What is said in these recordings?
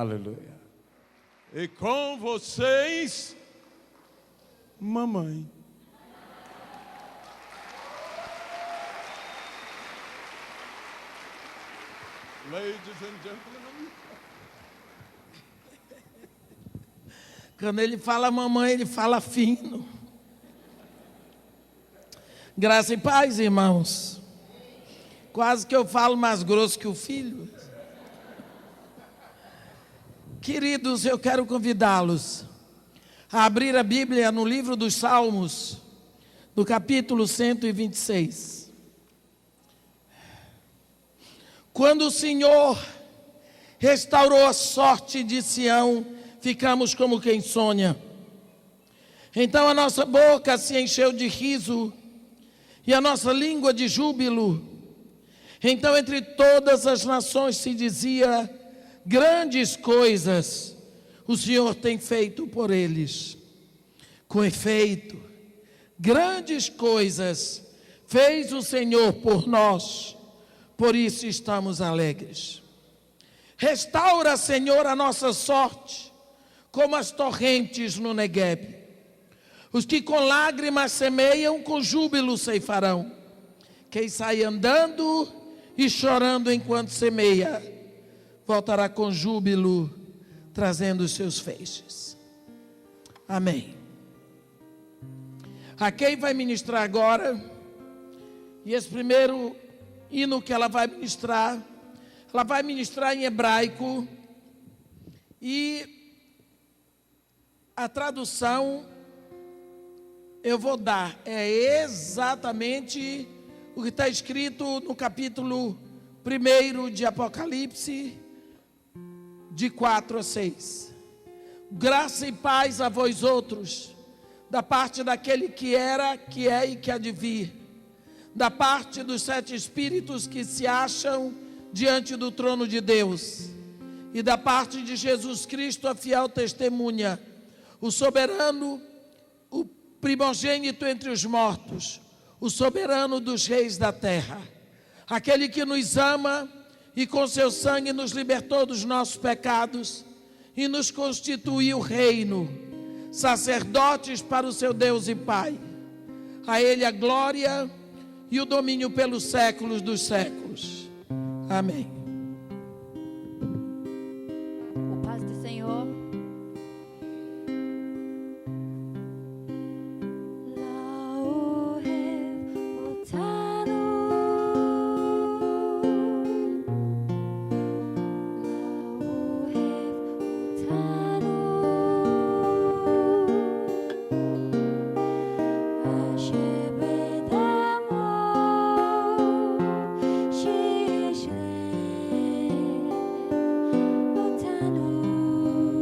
Aleluia. E com vocês, mamãe. Ladies and gentlemen. Quando ele fala mamãe, ele fala fino. Graça e paz, irmãos. Quase que eu falo mais grosso que o filho. Queridos, eu quero convidá-los a abrir a Bíblia no livro dos Salmos, no capítulo 126. Quando o Senhor restaurou a sorte de Sião, ficamos como quem sonha. Então a nossa boca se encheu de riso e a nossa língua de júbilo. Então entre todas as nações se dizia: grandes coisas o Senhor tem feito por eles. Com efeito, grandes coisas fez o Senhor por nós, por isso estamos alegres. Restaura, Senhor, a nossa sorte, como as torrentes no Neguebe. Os que com lágrimas semeiam, com júbilo ceifarão. Quem sai andando e chorando enquanto semeia, voltará com júbilo, trazendo os seus feixes. Amém. A quem vai ministrar agora, e esse primeiro hino que ela vai ministrar em hebraico, e a tradução eu vou dar, é exatamente o que está escrito no capítulo 1 de Apocalipse, de 4 a 6. Graça e paz a vós outros, da parte daquele que era, que é e que há de vir, da parte dos 7 espíritos que se acham diante do trono de Deus, e da parte de Jesus Cristo, a fiel testemunha, o soberano, o primogênito entre os mortos, o soberano dos reis da terra, aquele que nos ama e com seu sangue nos libertou dos nossos pecados e nos constituiu reino, sacerdotes para o seu Deus e Pai. A Ele a glória e o domínio pelos séculos dos séculos. Amém. A paz do Senhor. Otanu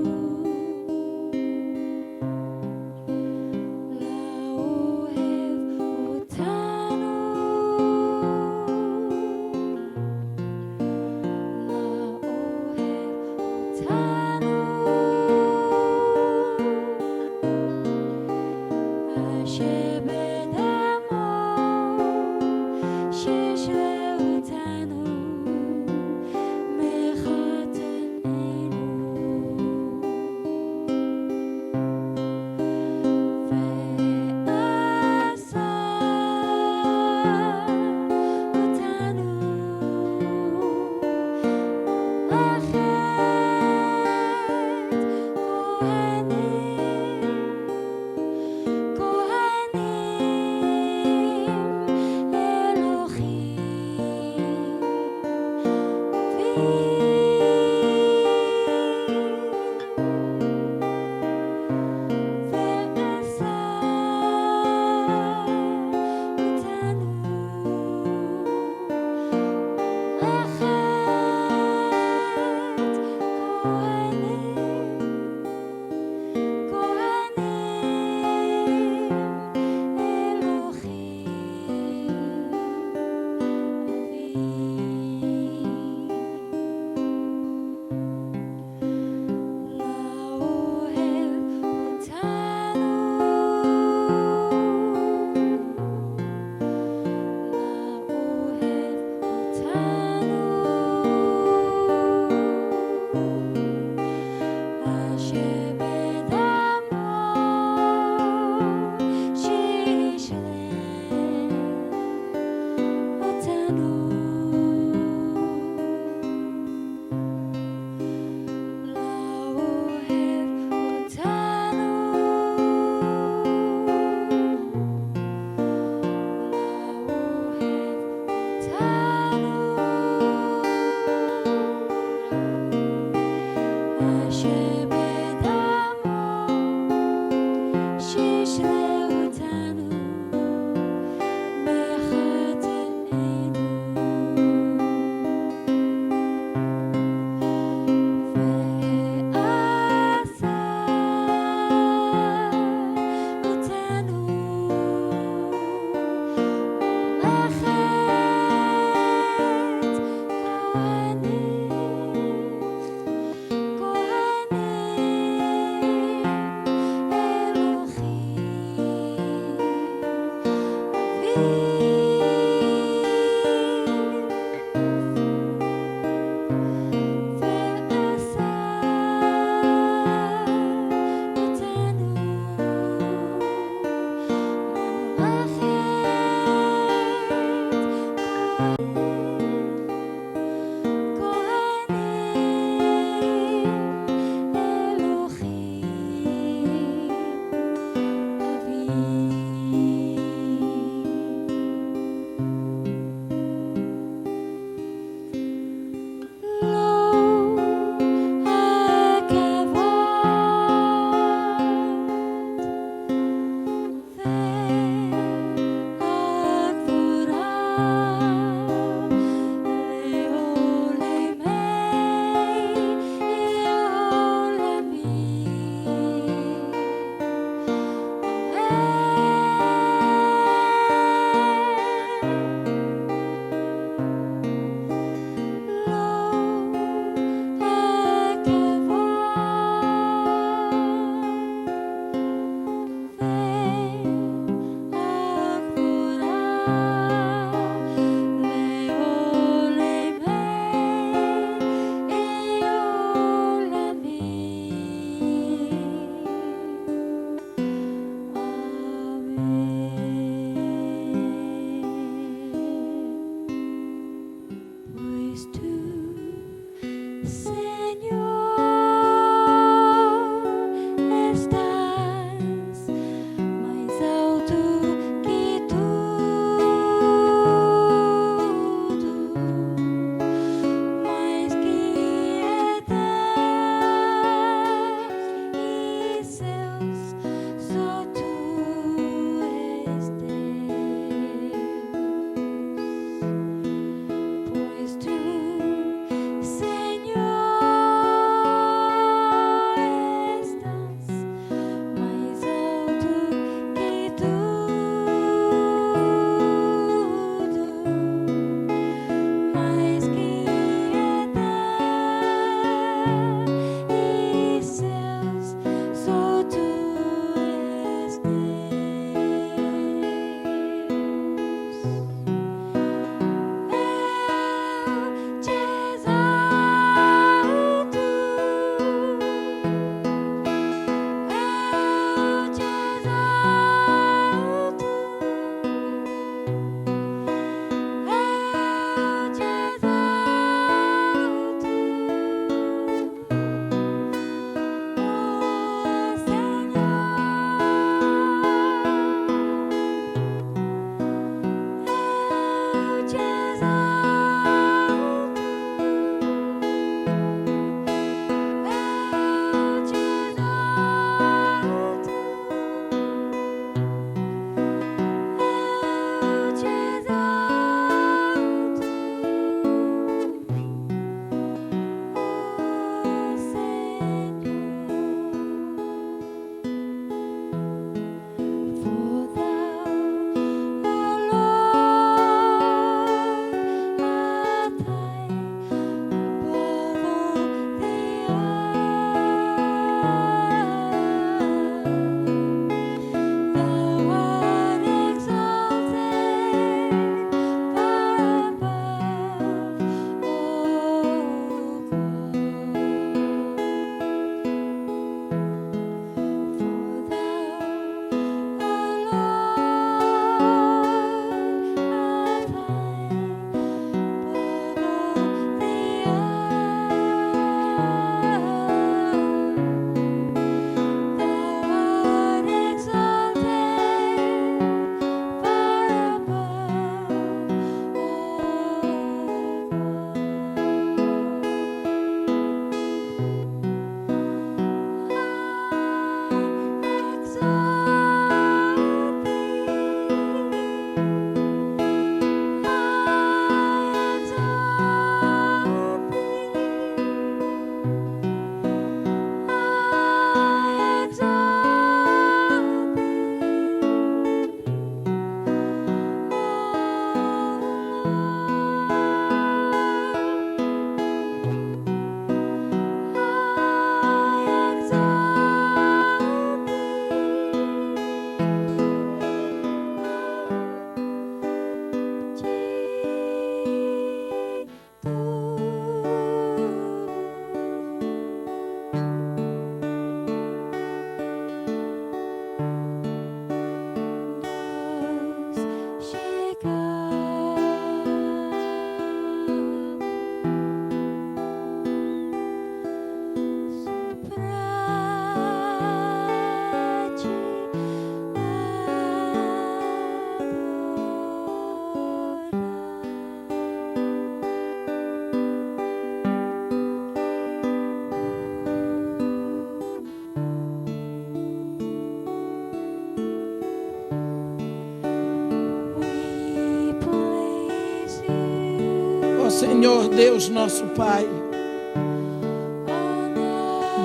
Senhor Deus nosso Pai,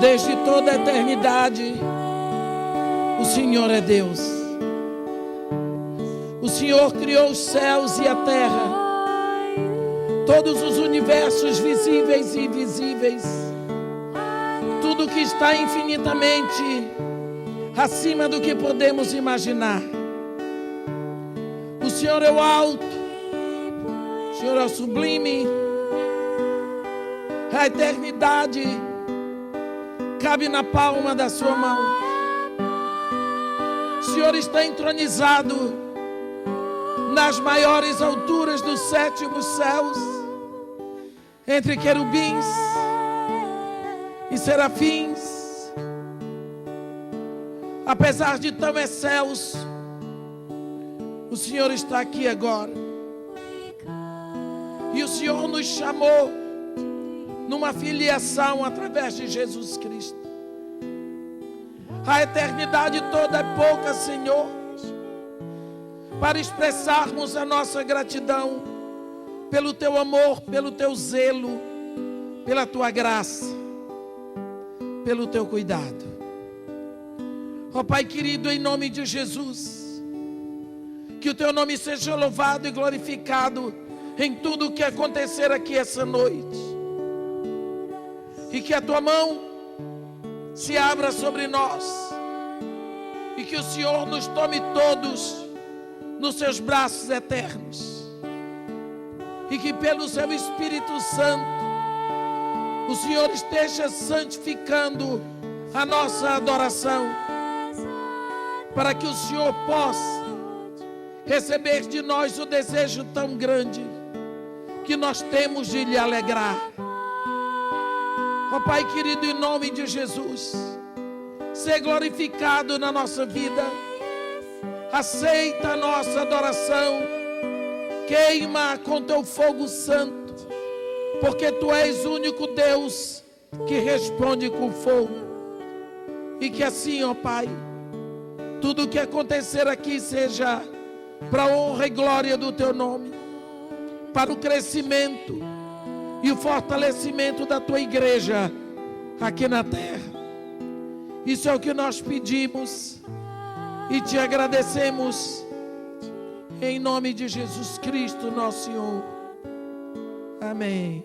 desde toda a eternidade, o Senhor é Deus. O Senhor criou os céus e a terra, todos os universos visíveis e invisíveis, tudo que está infinitamente acima do que podemos imaginar. O Senhor é o alto, o Senhor é o sublime, a eternidade cabe na palma da sua mão. O Senhor está entronizado nas maiores alturas dos sétimos céus, entre querubins e serafins. Apesar de tão excelso, o Senhor está aqui agora. E o Senhor nos chamou numa filiação através de Jesus Cristo. A eternidade toda é pouca, Senhor, para expressarmos a nossa gratidão pelo Teu amor, pelo Teu zelo, pela Tua graça, pelo Teu cuidado. Ó Pai querido, em nome de Jesus, que o Teu nome seja louvado e glorificado em tudo o que acontecer aqui essa noite. E que a Tua mão se abra sobre nós. E que o Senhor nos tome todos nos Seus braços eternos. E que pelo Seu Espírito Santo, o Senhor esteja santificando a nossa adoração, para que o Senhor possa receber de nós o desejo tão grande que nós temos de lhe alegrar. Ó Pai querido, em nome de Jesus, ser glorificado na nossa vida. Aceita a nossa adoração, queima com Teu fogo santo, porque Tu és o único Deus que responde com fogo. E que assim, ó Pai, tudo o que acontecer aqui seja para a honra e glória do Teu nome, para o crescimento e o fortalecimento da Tua igreja aqui na terra. Isso é o que nós pedimos e Te agradecemos em nome de Jesus Cristo, nosso Senhor. Amém.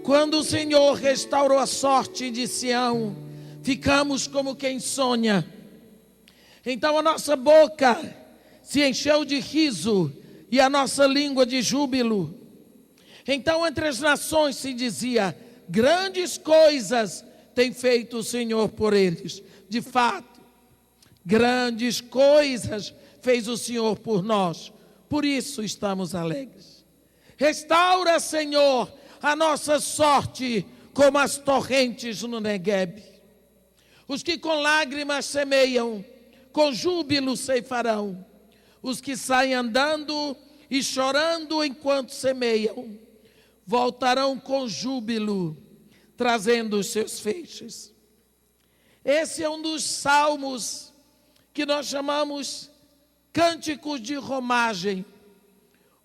Quando o Senhor restaurou a sorte de Sião, ficamos como quem sonha. Então a nossa boca se encheu de riso e a nossa língua de júbilo. Então entre as nações se dizia: grandes coisas tem feito o Senhor por eles. De fato, grandes coisas fez o Senhor por nós. Por isso estamos alegres. Restaura, Senhor, a nossa sorte como as torrentes no Negueb. Os que com lágrimas semeiam, com júbilo ceifarão. Os que saem andando e chorando enquanto semeiam, voltarão com júbilo, trazendo os seus feixes. Esse é um dos salmos que nós chamamos cânticos de romagem,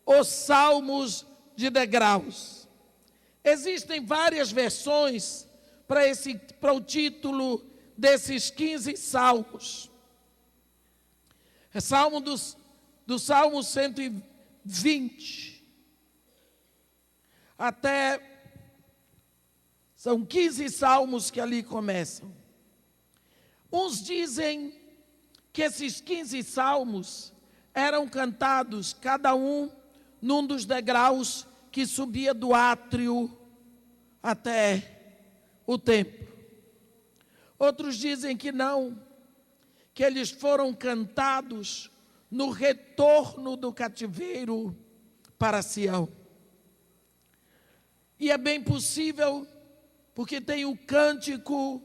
ou salmos de degraus. Existem várias versões para o título desses 15 salmos. É salmo do Salmo 120 até... São 15 salmos que ali começam. Uns dizem que esses 15 salmos eram cantados, cada um num dos degraus que subia do átrio até o templo. Outros dizem que não, que eles foram cantados no retorno do cativeiro para Sião. E é bem possível, porque tem o cântico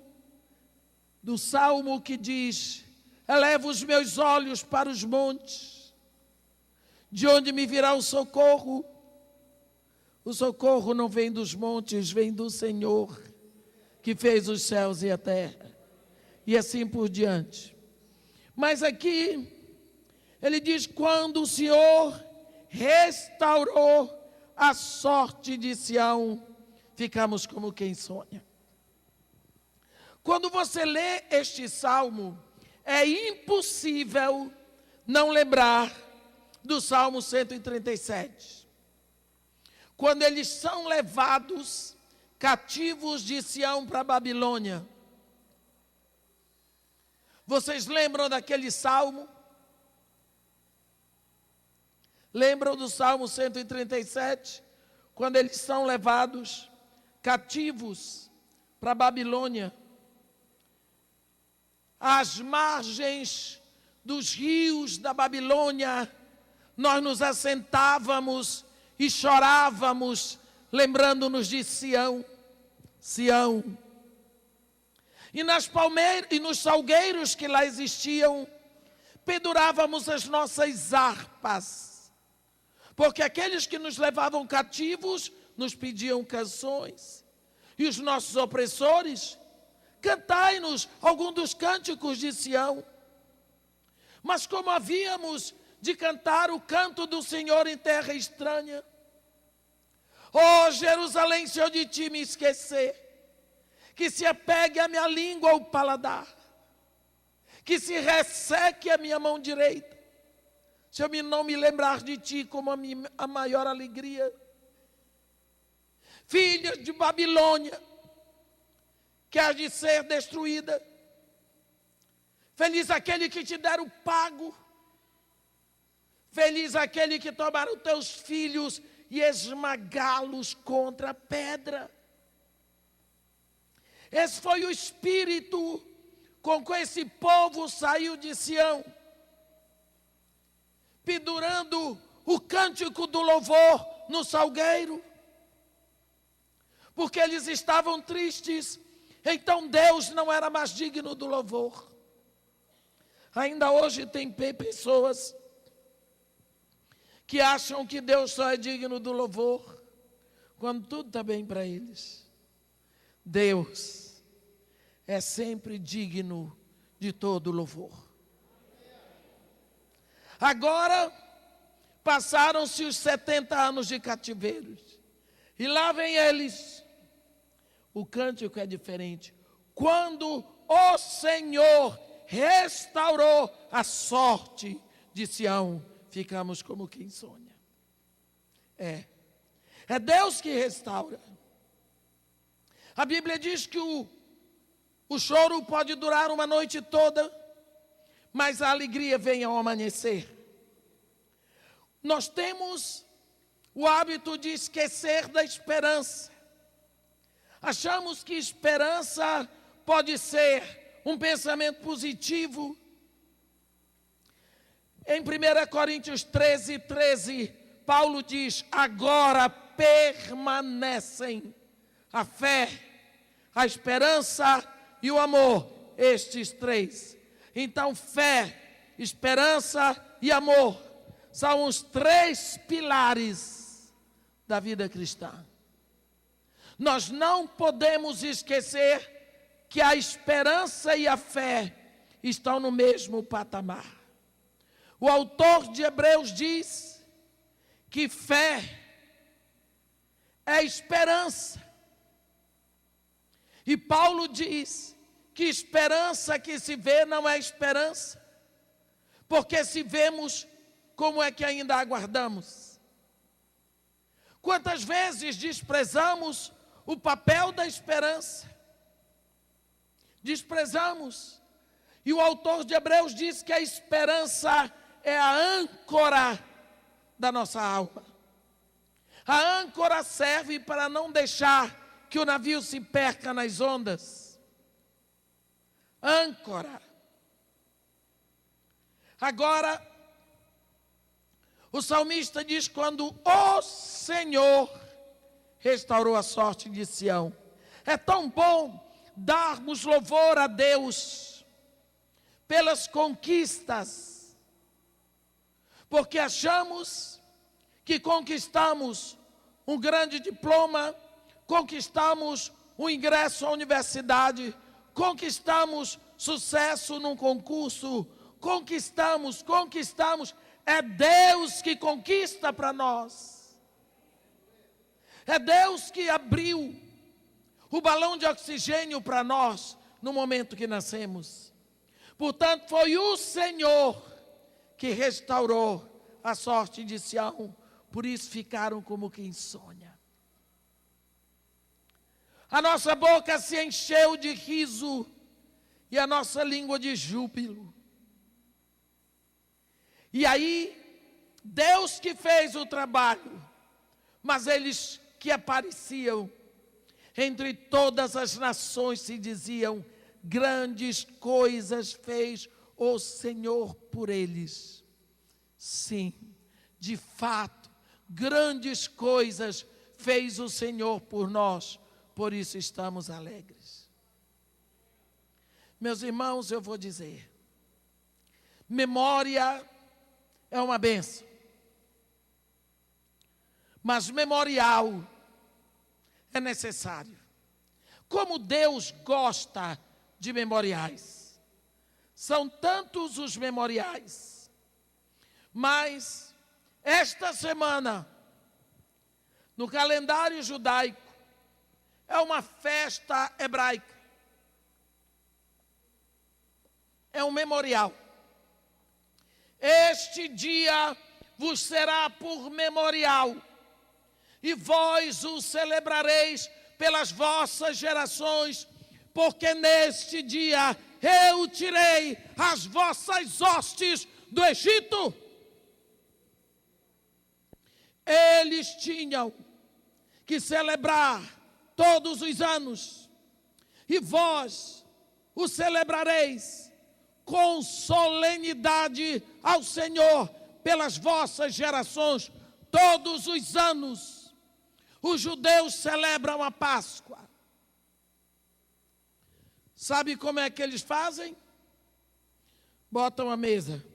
do Salmo que diz: eleva os meus olhos para os montes, De onde me virá o socorro? O socorro não vem dos montes, vem do Senhor, que fez os céus e a terra. E assim por diante. Mas aqui, ele diz, quando o Senhor restaurou a sorte de Sião, ficamos como quem sonha. Quando você lê este salmo, é impossível não lembrar do Salmo 137. Quando eles são levados cativos de Sião para a Babilônia. Vocês lembram daquele salmo? Lembram do Salmo 137? Quando eles são levados cativos para a Babilônia. Às margens dos rios da Babilônia, nós nos assentávamos e chorávamos, lembrando-nos de Sião, Sião. E nas palmeiras e nos salgueiros que lá existiam, pendurávamos as nossas harpas, porque aqueles que nos levavam cativos nos pediam canções, e os nossos opressores, cantai-nos algum dos cânticos de Sião. Mas como havíamos de cantar o canto do Senhor em terra estranha, ó Jerusalém, se eu de ti me esquecer, que se apegue a minha língua ao paladar, que se resseque a minha mão direita, se eu não me lembrar de ti como a maior alegria. Filhas de Babilônia, que há de ser destruída, feliz aquele que te der o pago, feliz aquele que tomar os teus filhos e esmagá-los contra a pedra. Esse foi o espírito com que esse povo saiu de Sião, pendurando o cântico do louvor no salgueiro, porque eles estavam tristes, então Deus não era mais digno do louvor. Ainda hoje tem pessoas que acham que Deus só é digno do louvor, quando tudo está bem para eles. Deus é sempre digno de todo louvor. Agora, passaram-se os 70 anos de cativeiro, e lá vem eles. O cântico é diferente. Quando o Senhor restaurou a sorte de Sião, ficamos como quem sonha. É Deus que restaura. A Bíblia diz que o choro pode durar uma noite toda, mas a alegria vem ao amanhecer. Nós temos o hábito de esquecer da esperança. Achamos que esperança pode ser um pensamento positivo. Em 1 Coríntios 13, Paulo diz, agora permanecem a fé, a esperança e o amor, estes três. Então, fé, esperança e amor são os três pilares da vida cristã. Nós não podemos esquecer que a esperança e a fé estão no mesmo patamar. O autor de Hebreus diz que fé é esperança. E Paulo diz que esperança que se vê não é esperança, porque se vemos, como é que ainda aguardamos? Quantas vezes desprezamos o papel da esperança? Desprezamos. E o autor de Hebreus diz que a esperança é a âncora da nossa alma. A âncora serve para não deixar que o navio se perca nas ondas. Âncora. Agora, o salmista diz, quando o Senhor restaurou a sorte de Sião. É tão bom darmos louvor a Deus pelas conquistas, porque achamos que conquistamos um grande diploma, conquistamos um ingresso à universidade, conquistamos sucesso num concurso, conquistamos. É Deus que conquista para nós. É Deus que abriu o balão de oxigênio para nós no momento que nascemos. Portanto, foi o Senhor que restaurou a sorte de Sião. Por isso ficaram como quem sonha. A nossa boca se encheu de riso e a nossa língua de júbilo. E aí, Deus que fez o trabalho, mas eles que apareciam entre todas as nações se diziam: grandes coisas fez o Senhor por eles. Sim, de fato, grandes coisas fez o Senhor por nós, por isso estamos alegres. Meus irmãos, eu vou dizer, memória é uma bênção, mas memorial é necessário. Como Deus gosta de memoriais. São tantos os memoriais. Mas esta semana, no calendário judaico, é uma festa hebraica. É um memorial. Este dia vos será por memorial, e vós o celebrareis pelas vossas gerações, porque neste dia eu tirei as vossas hostes do Egito. Eles tinham que celebrar todos os anos, e vós o celebrareis com solenidade ao Senhor pelas vossas gerações, todos os anos. Os judeus celebram a Páscoa. Sabe como é que eles fazem? Botam a mesa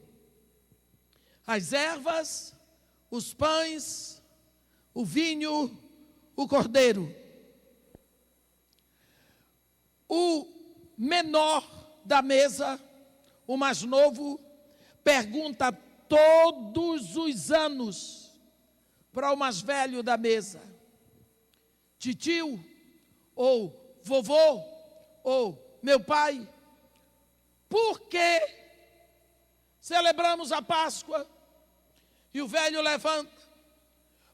as ervas, os pães, o vinho, o cordeiro. O menor da mesa, o mais novo, pergunta todos os anos para o mais velho da mesa: titio, ou vovô, ou meu pai, por que celebramos a Páscoa? E o velho levanta: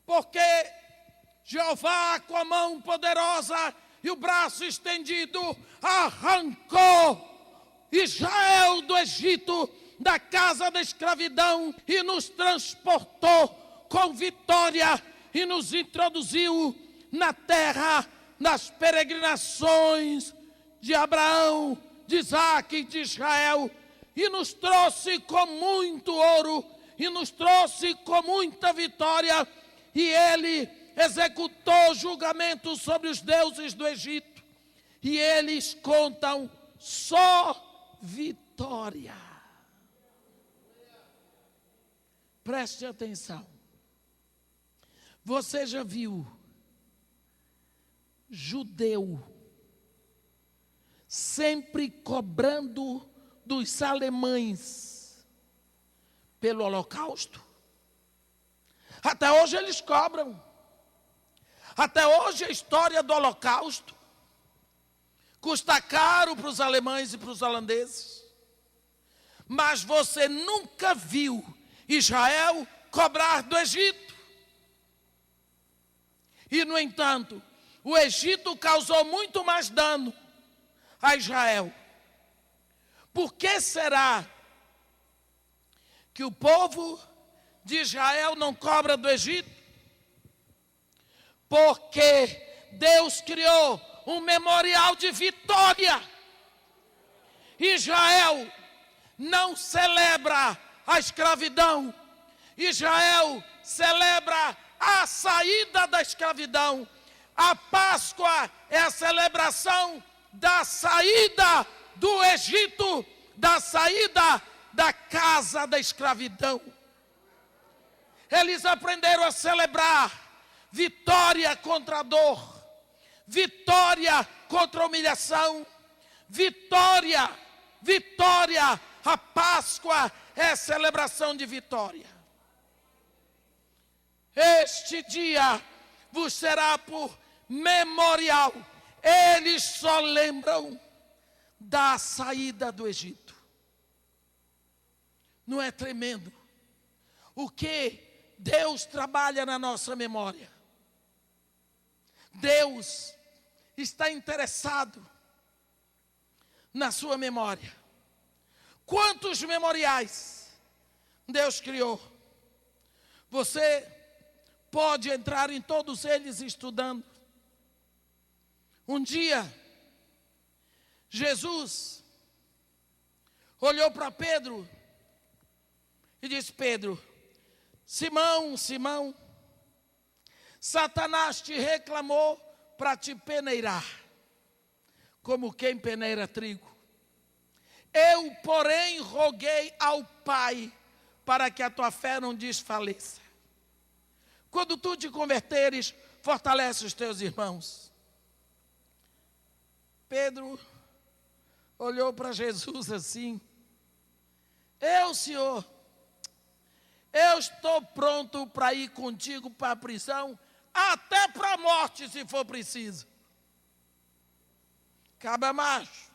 porque Jeová, com a mão poderosa e o braço estendido, arrancou Israel do Egito, da casa da escravidão, e nos transportou com vitória e nos introduziu na terra das peregrinações de Abraão, de Isaque e de Israel, e nos trouxe com muito ouro, e nos trouxe com muita vitória, e ele executou julgamento sobre os deuses do Egito, e eles contam só vitória. Preste atenção. Você já viu judeu sempre cobrando dos alemães pelo holocausto? Até hoje eles cobram. Até hoje a história do holocausto custa caro para os alemães e para os holandeses. Mas você nunca viu Israel cobrar do Egito. E, no entanto, o Egito causou muito mais dano a Israel. Por que será que o povo de Israel não cobra do Egito? Porque Deus criou um memorial de vitória. Israel não celebra a escravidão. Israel celebra a saída da escravidão. A Páscoa é a celebração da saída do Egito, da saída da casa da escravidão. Eles aprenderam a celebrar vitória contra a dor, vitória contra a humilhação, vitória, vitória. A Páscoa é celebração de vitória. Este dia vos será por memorial. Eles só lembram da saída do Egito. Não é tremendo? O que Deus trabalha na nossa memória. Deus está interessado na sua memória. Quantos memoriais Deus criou? Você pode entrar em todos eles estudando. Um dia, Jesus olhou para Pedro e disse: Pedro, Simão, Simão, Satanás te reclamou para te peneirar, como quem peneira trigo. Eu, porém, roguei ao Pai para que a tua fé não desfaleça. Quando tu te converteres, fortalece os teus irmãos. Pedro olhou para Jesus assim: Senhor, eu estou pronto para ir contigo para a prisão, até para a morte, se for preciso. Cabra macho.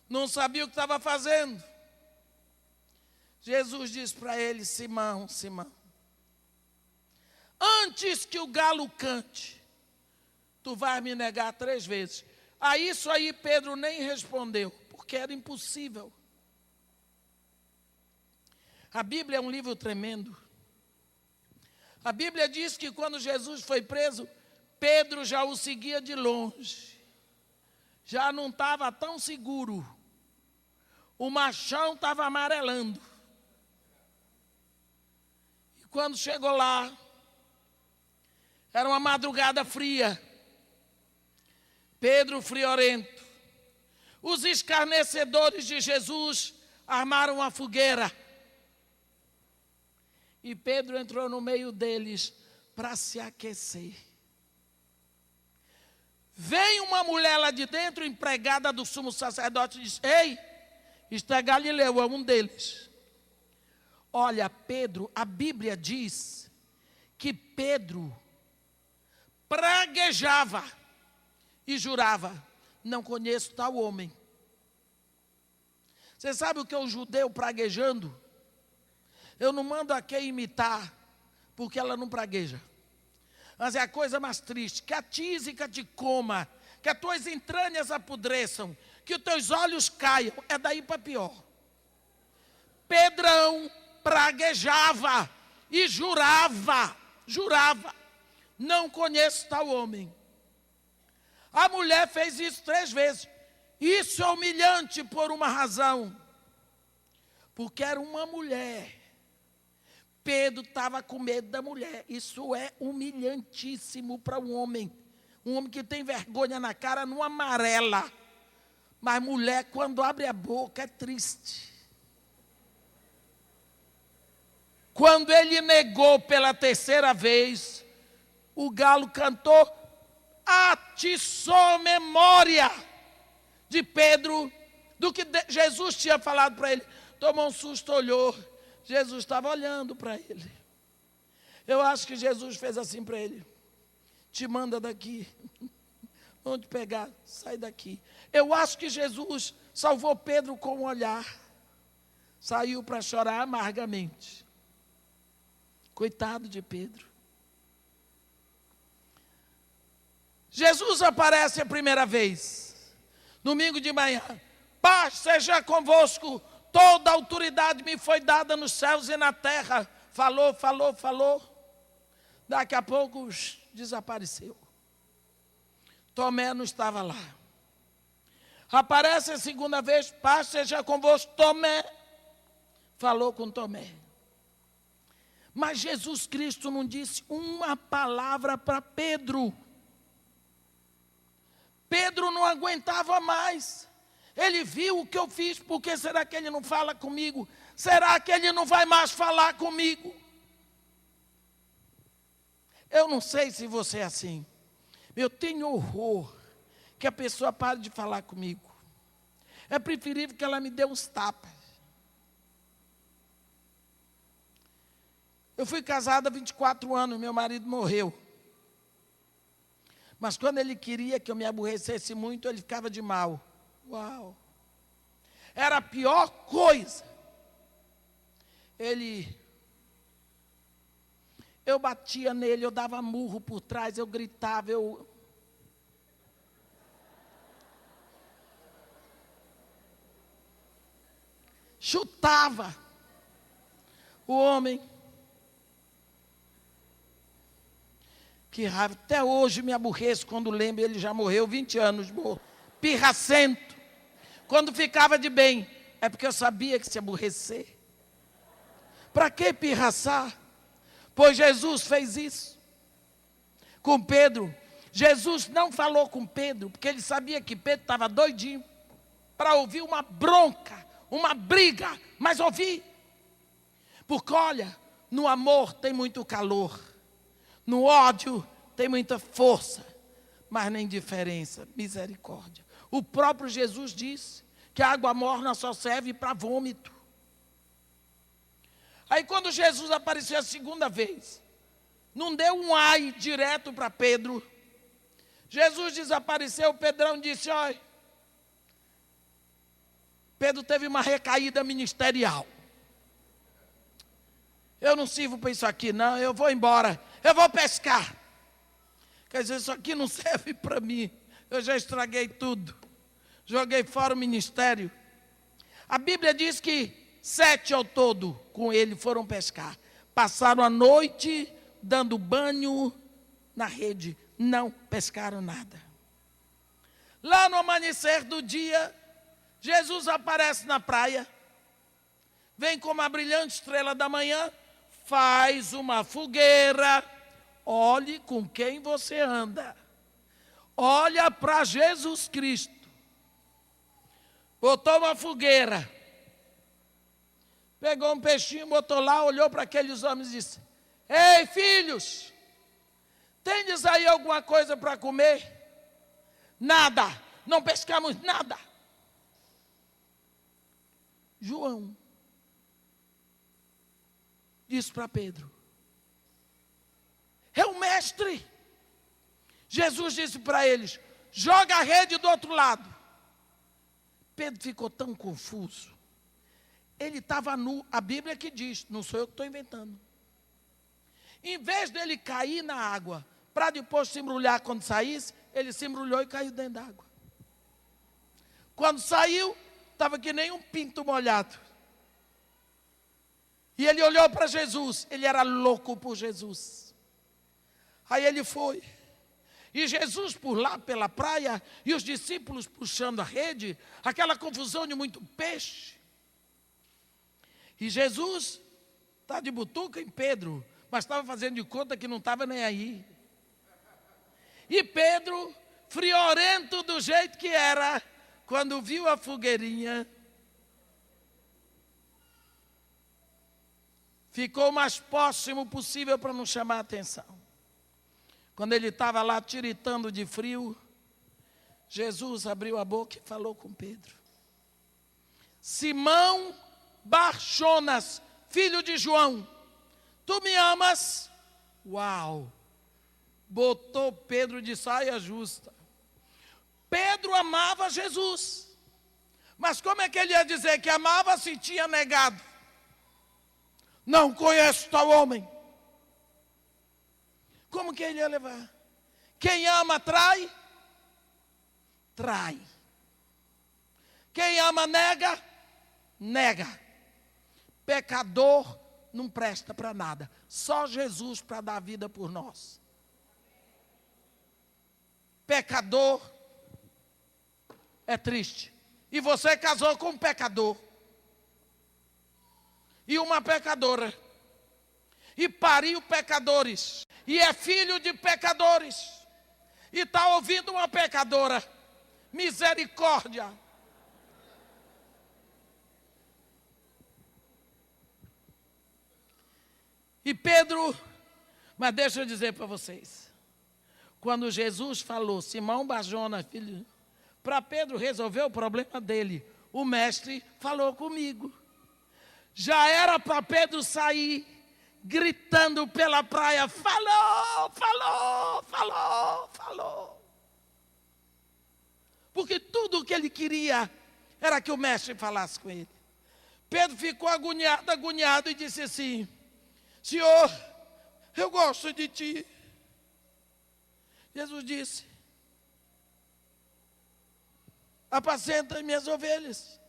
Não sabia o que estava fazendo. Jesus disse para ele: Simão, Simão, antes que o galo cante, tu vais me negar 3 vezes. A isso aí Pedro nem respondeu, porque era impossível. A Bíblia é um livro tremendo. A Bíblia diz que quando Jesus foi preso, Pedro já o seguia de longe. Já não estava tão seguro. O machão estava amarelando. E quando chegou lá, era uma madrugada fria. Pedro friorento. Os escarnecedores de Jesus armaram uma fogueira. E Pedro entrou no meio deles para se aquecer. Vem uma mulher lá de dentro, empregada do sumo sacerdote, e diz: Ei, isto é Galileu, é um deles. Olha, Pedro, a Bíblia diz que Pedro praguejava e jurava: não conheço tal homem. Você sabe o que é o judeu praguejando? Eu não mando a quem imitar, porque ela não pragueja. Mas é a coisa mais triste: que a tísica te coma, que as tuas entranhas apodreçam, que os teus olhos caiam. É daí para pior. Pedrão praguejava e jurava, não conheço tal homem. A mulher fez isso 3 vezes. Isso é humilhante por uma razão. Porque era uma mulher. Pedro estava com medo da mulher. Isso é humilhantíssimo para um homem. Um homem que tem vergonha na cara não amarela. Mas mulher, quando abre a boca, é triste. Quando ele negou pela 3ª vez, o galo cantou, atiçou memória de Pedro, do que Jesus tinha falado para ele. Tomou um susto, olhou. Jesus estava olhando para ele. Eu acho que Jesus fez assim para ele: te manda daqui. Vão te pegar, sai daqui. Eu acho que Jesus salvou Pedro com um olhar. Saiu para chorar amargamente. Coitado de Pedro. Jesus aparece a primeira vez, domingo de manhã: paz seja convosco, toda a autoridade me foi dada nos céus e na terra. Falou. Daqui a pouco desapareceu. Tomé não estava lá. Aparece a 2ª vez: paz seja convosco. Tomé falou com Tomé. Mas Jesus Cristo não disse uma palavra para Pedro. Pedro não aguentava mais. Ele viu o que eu fiz, por que será que ele não fala comigo? Será que ele não vai mais falar comigo? Eu não sei se você é assim. Eu tenho horror que a pessoa pare de falar comigo. É preferível que ela me dê uns tapas. Eu fui casada há 24 anos, meu marido morreu. Mas quando ele queria que eu me aborrecesse muito, ele ficava de mal. Uau! Era a pior coisa. Eu batia nele, eu dava murro por trás, eu gritava, chutava o homem. Que raiva, até hoje me aborreço quando lembro, ele já morreu 20 anos, pirracento. Quando ficava de bem, é porque eu sabia que se aborrecer. Para que pirraçar? Pois Jesus fez isso com Pedro. Jesus não falou com Pedro, porque ele sabia que Pedro estava doidinho para ouvir uma bronca, uma briga, mas ouvir. Porque olha, no amor tem muito calor. No ódio tem muita força, mas nem diferença, misericórdia. O próprio Jesus disse que a água morna só serve para vômito. Aí quando Jesus apareceu a segunda vez, não deu um ai direto para Pedro. Jesus desapareceu, Pedrão disse, olha, Pedro teve uma recaída ministerial. Eu não sirvo para isso aqui não, eu vou embora. Eu vou pescar. Quer dizer, isso aqui não serve para mim. Eu já estraguei tudo. Joguei fora o ministério. A Bíblia diz que 7 ao todo com ele foram pescar. Passaram a noite dando banho na rede. Não pescaram nada. Lá no amanhecer do dia, Jesus aparece na praia. Vem como a brilhante estrela da manhã. Faz uma fogueira, olhe com quem você anda, olha para Jesus Cristo, botou uma fogueira, pegou um peixinho, botou lá, olhou para aqueles homens e disse, ei filhos, tendes aí alguma coisa para comer? Nada, não pescamos nada. João disse para Pedro, é o mestre. Jesus disse para eles, joga a rede do outro lado. Pedro ficou tão confuso. Ele estava nu, a Bíblia que diz, não sou eu que estou inventando. Em vez dele cair na água, para depois se embrulhar quando saísse, ele se embrulhou e caiu dentro da água. Quando saiu, estava que nem um pinto molhado. E ele olhou para Jesus, ele era louco por Jesus. Aí ele foi. E Jesus por lá pela praia, e os discípulos puxando a rede, aquela confusão de muito peixe. E Jesus está de butuca em Pedro, mas estava fazendo de conta que não estava nem aí. E Pedro, friorento do jeito que era, quando viu a fogueirinha, ficou o mais próximo possível para não chamar a atenção. Quando ele estava lá tiritando de frio, Jesus abriu a boca e falou com Pedro. Simão Barjonas, filho de João, tu me amas? Uau! Botou Pedro de saia justa. Pedro amava Jesus. Mas como é que ele ia dizer que amava se tinha negado? Não conheço tal homem. Como que ele ia levar? Quem ama trai? Trai. Quem ama nega? Nega. Pecador não presta para nada. Só Jesus para dar vida por nós. Pecador é triste. E você casou com um pecador. E uma pecadora, e pariu pecadores, e é filho de pecadores, e está ouvindo uma pecadora, misericórdia. E Pedro, Mas deixa eu dizer para vocês. Quando Jesus falou, Simão Barjona, filho, para Pedro resolver o problema dele, o mestre falou comigo. Já era para Pedro sair gritando pela praia, falou, falou, falou, falou. Porque tudo o que ele queria era que o mestre falasse com ele. Pedro ficou agoniado e disse assim, Senhor, eu gosto de ti. Jesus disse, apacenta minhas ovelhas.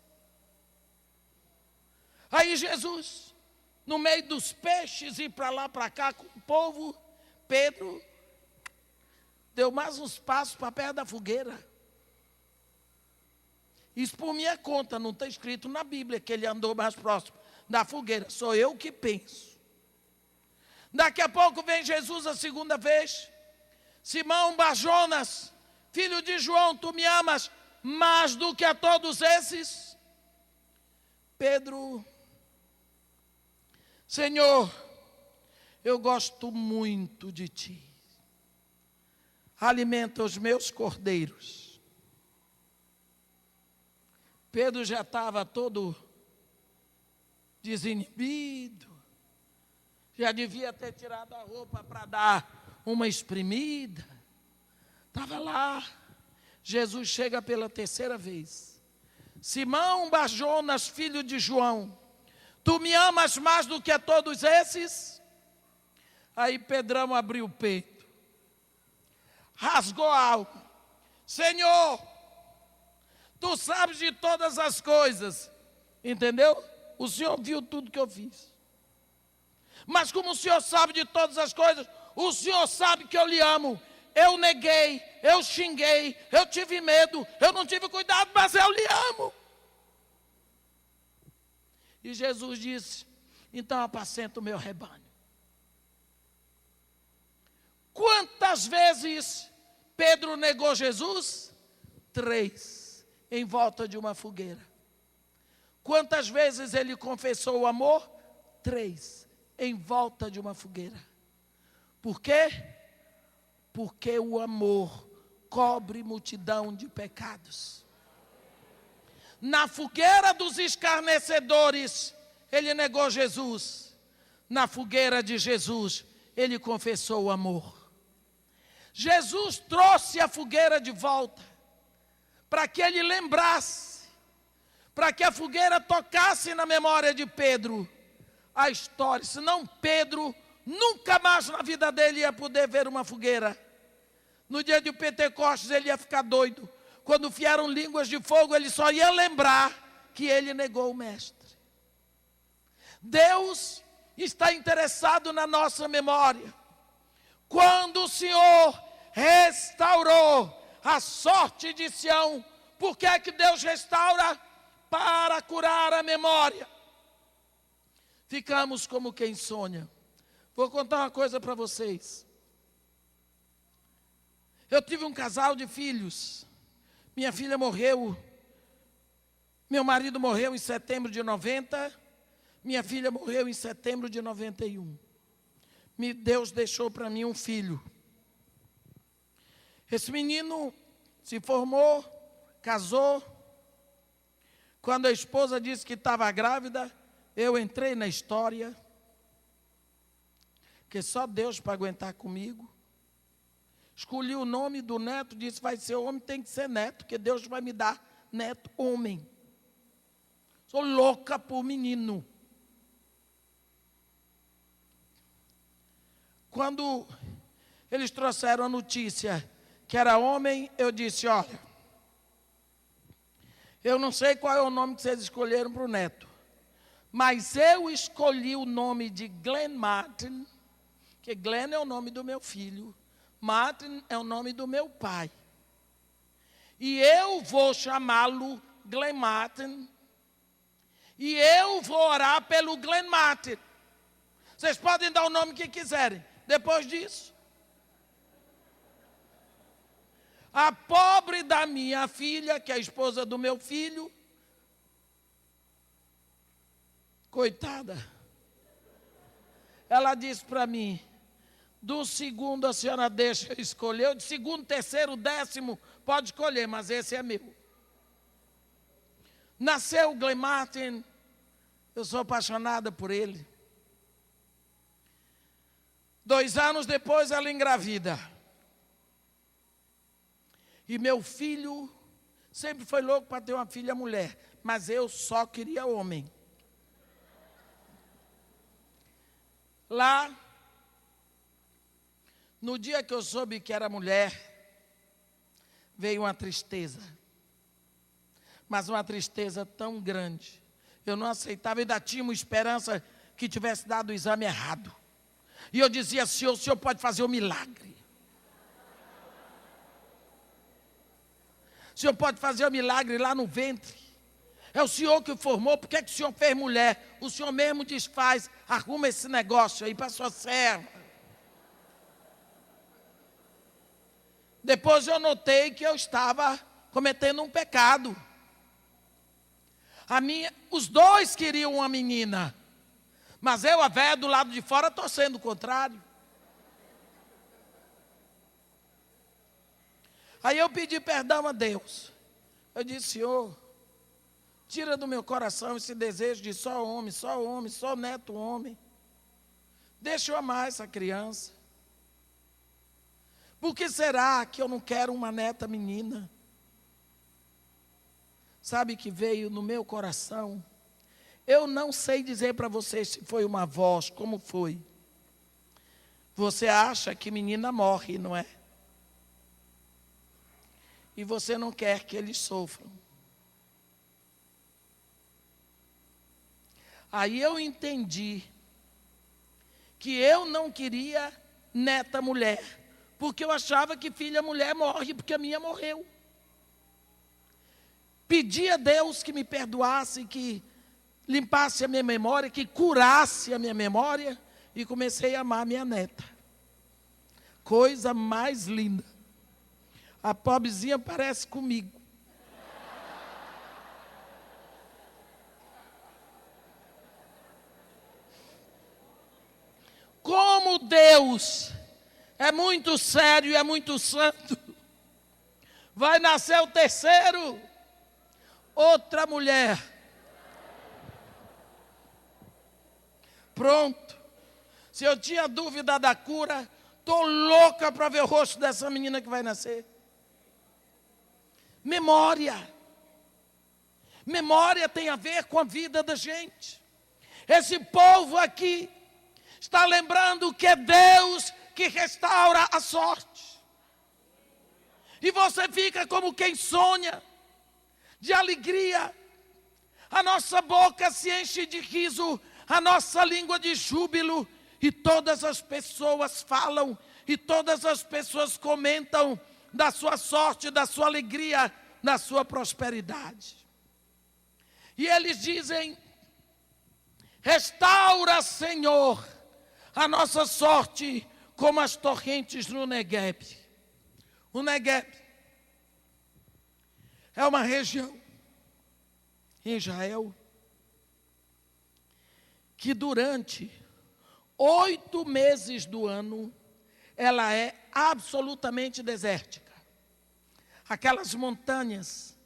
Aí Jesus, no meio dos peixes, e para lá, para cá, com o povo, Pedro deu mais uns passos para perto da fogueira. Isso por minha conta, não está escrito na Bíblia que ele andou mais próximo da fogueira. Sou eu que penso. Daqui a pouco vem Jesus a segunda vez. Simão Barjonas, filho de João, tu me amas mais do que a todos esses? Pedro, Senhor, eu gosto muito de ti. Alimenta os meus cordeiros. Pedro já estava todo desinibido, já devia ter tirado a roupa para dar uma espremida. Estava lá, Jesus chega pela terceira vez. Simão Barjonas, filho de João, tu me amas mais do que a todos esses? Aí Pedrão abriu o peito, rasgou a alma. Senhor, tu sabes de todas as coisas, entendeu? O Senhor viu tudo que eu fiz. Mas como o Senhor sabe de todas as coisas, o Senhor sabe que eu lhe amo. Eu neguei, eu xinguei, eu tive medo, eu não tive cuidado, mas eu lhe amo. E Jesus disse, então apacenta o meu rebanho. Quantas vezes Pedro negou Jesus? 3, em volta de uma fogueira. Quantas vezes ele confessou o amor? 3, em volta de uma fogueira. Por quê? Porque o amor cobre multidão de pecados. Na fogueira dos escarnecedores, ele negou Jesus. Na fogueira de Jesus, ele confessou o amor. Jesus trouxe a fogueira de volta, para que ele lembrasse, para que a fogueira tocasse na memória de Pedro a história. Senão Pedro nunca mais na vida dele ia poder ver uma fogueira. No dia de Pentecostes ele ia ficar doido. Quando vieram línguas de fogo, ele só ia lembrar que ele negou o mestre. Deus está interessado na nossa memória. Quando o Senhor restaurou a sorte de Sião, por que é que Deus restaura? Para curar a memória. Ficamos como quem sonha. Vou contar uma coisa para vocês. Eu tive um casal de filhos. Minha filha morreu, meu marido morreu em setembro de 90, minha filha morreu em setembro de 91. Deus deixou para mim um filho. Esse menino se formou, casou. Quando a esposa disse que estava grávida, eu entrei na história, que só Deus para aguentar comigo. Escolhi o nome do neto, disse, vai ser homem, tem que ser neto, porque Deus vai me dar neto homem. Sou louca por menino. Quando eles trouxeram a notícia que era homem, eu disse, olha, eu não sei qual é o nome que vocês escolheram para o neto, mas eu escolhi o nome de Glenn Martin, que Glenn é o nome do meu filho, Martin é o nome do meu pai. E eu vou chamá-lo Glenn Martin. E eu vou orar pelo Glenn Martin. Vocês podem dar o nome que quiserem. Depois disso, a pobre da minha filha, que é a esposa do meu filho, coitada, ela disse para mim, Do segundo a senhora deixa escolher. Do segundo, terceiro, décimo, pode escolher, mas esse é meu. Nasceu o Glenn Martin, eu sou apaixonada por ele. 2 anos depois ela engravida. E meu filho sempre foi louco para ter uma filha mulher, mas eu só queria homem. Lá, no dia que eu soube que era mulher, veio uma tristeza. Mas uma tristeza tão grande. Eu não aceitava, ainda tinha uma esperança que tivesse dado o exame errado. E eu dizia, Senhor, o Senhor pode fazer um milagre. O Senhor pode fazer um milagre lá no ventre. É o Senhor que formou, por que o Senhor fez mulher? O Senhor mesmo desfaz, arruma esse negócio aí para a sua serva. Depois eu notei que eu estava cometendo um pecado. Os dois queriam uma menina, mas eu, a velha do lado de fora, torcendo o contrário. Aí eu pedi perdão a Deus. Eu disse, Senhor, tira do meu coração esse desejo de só homem, só neto homem. Deixa eu amar essa criança. Por que será que eu não quero uma neta menina? Sabe que veio no meu coração? Eu não sei dizer para vocês se foi uma voz, como foi. Você acha que menina morre, não é? E você não quer que eles sofram. Aí eu entendi que eu não queria neta mulher, porque eu achava que filha mulher morre, porque a minha morreu. Pedi a Deus que me perdoasse, que limpasse a minha memória, que curasse a minha memória, e comecei a amar a minha neta. Coisa mais linda. A pobrezinha parece comigo. Como Deus é muito sério e é muito santo, vai nascer o terceiro, outra mulher. Pronto. Se eu tinha dúvida da cura, estou louca para ver o rosto dessa menina que vai nascer. Memória. Memória tem a ver com a vida da gente. Esse povo aqui está lembrando que é Deus que restaura a sorte. E você fica como quem sonha, de alegria. A nossa boca se enche de riso, a nossa língua de júbilo, e todas as pessoas falam, e todas as pessoas comentam da sua sorte, da sua alegria, da sua prosperidade. E eles dizem, restaura, Senhor, a nossa sorte como as torrentes no Negueb. O Negueb é uma região em Israel que durante 8 meses do ano ela é absolutamente desértica. Aquelas montanhas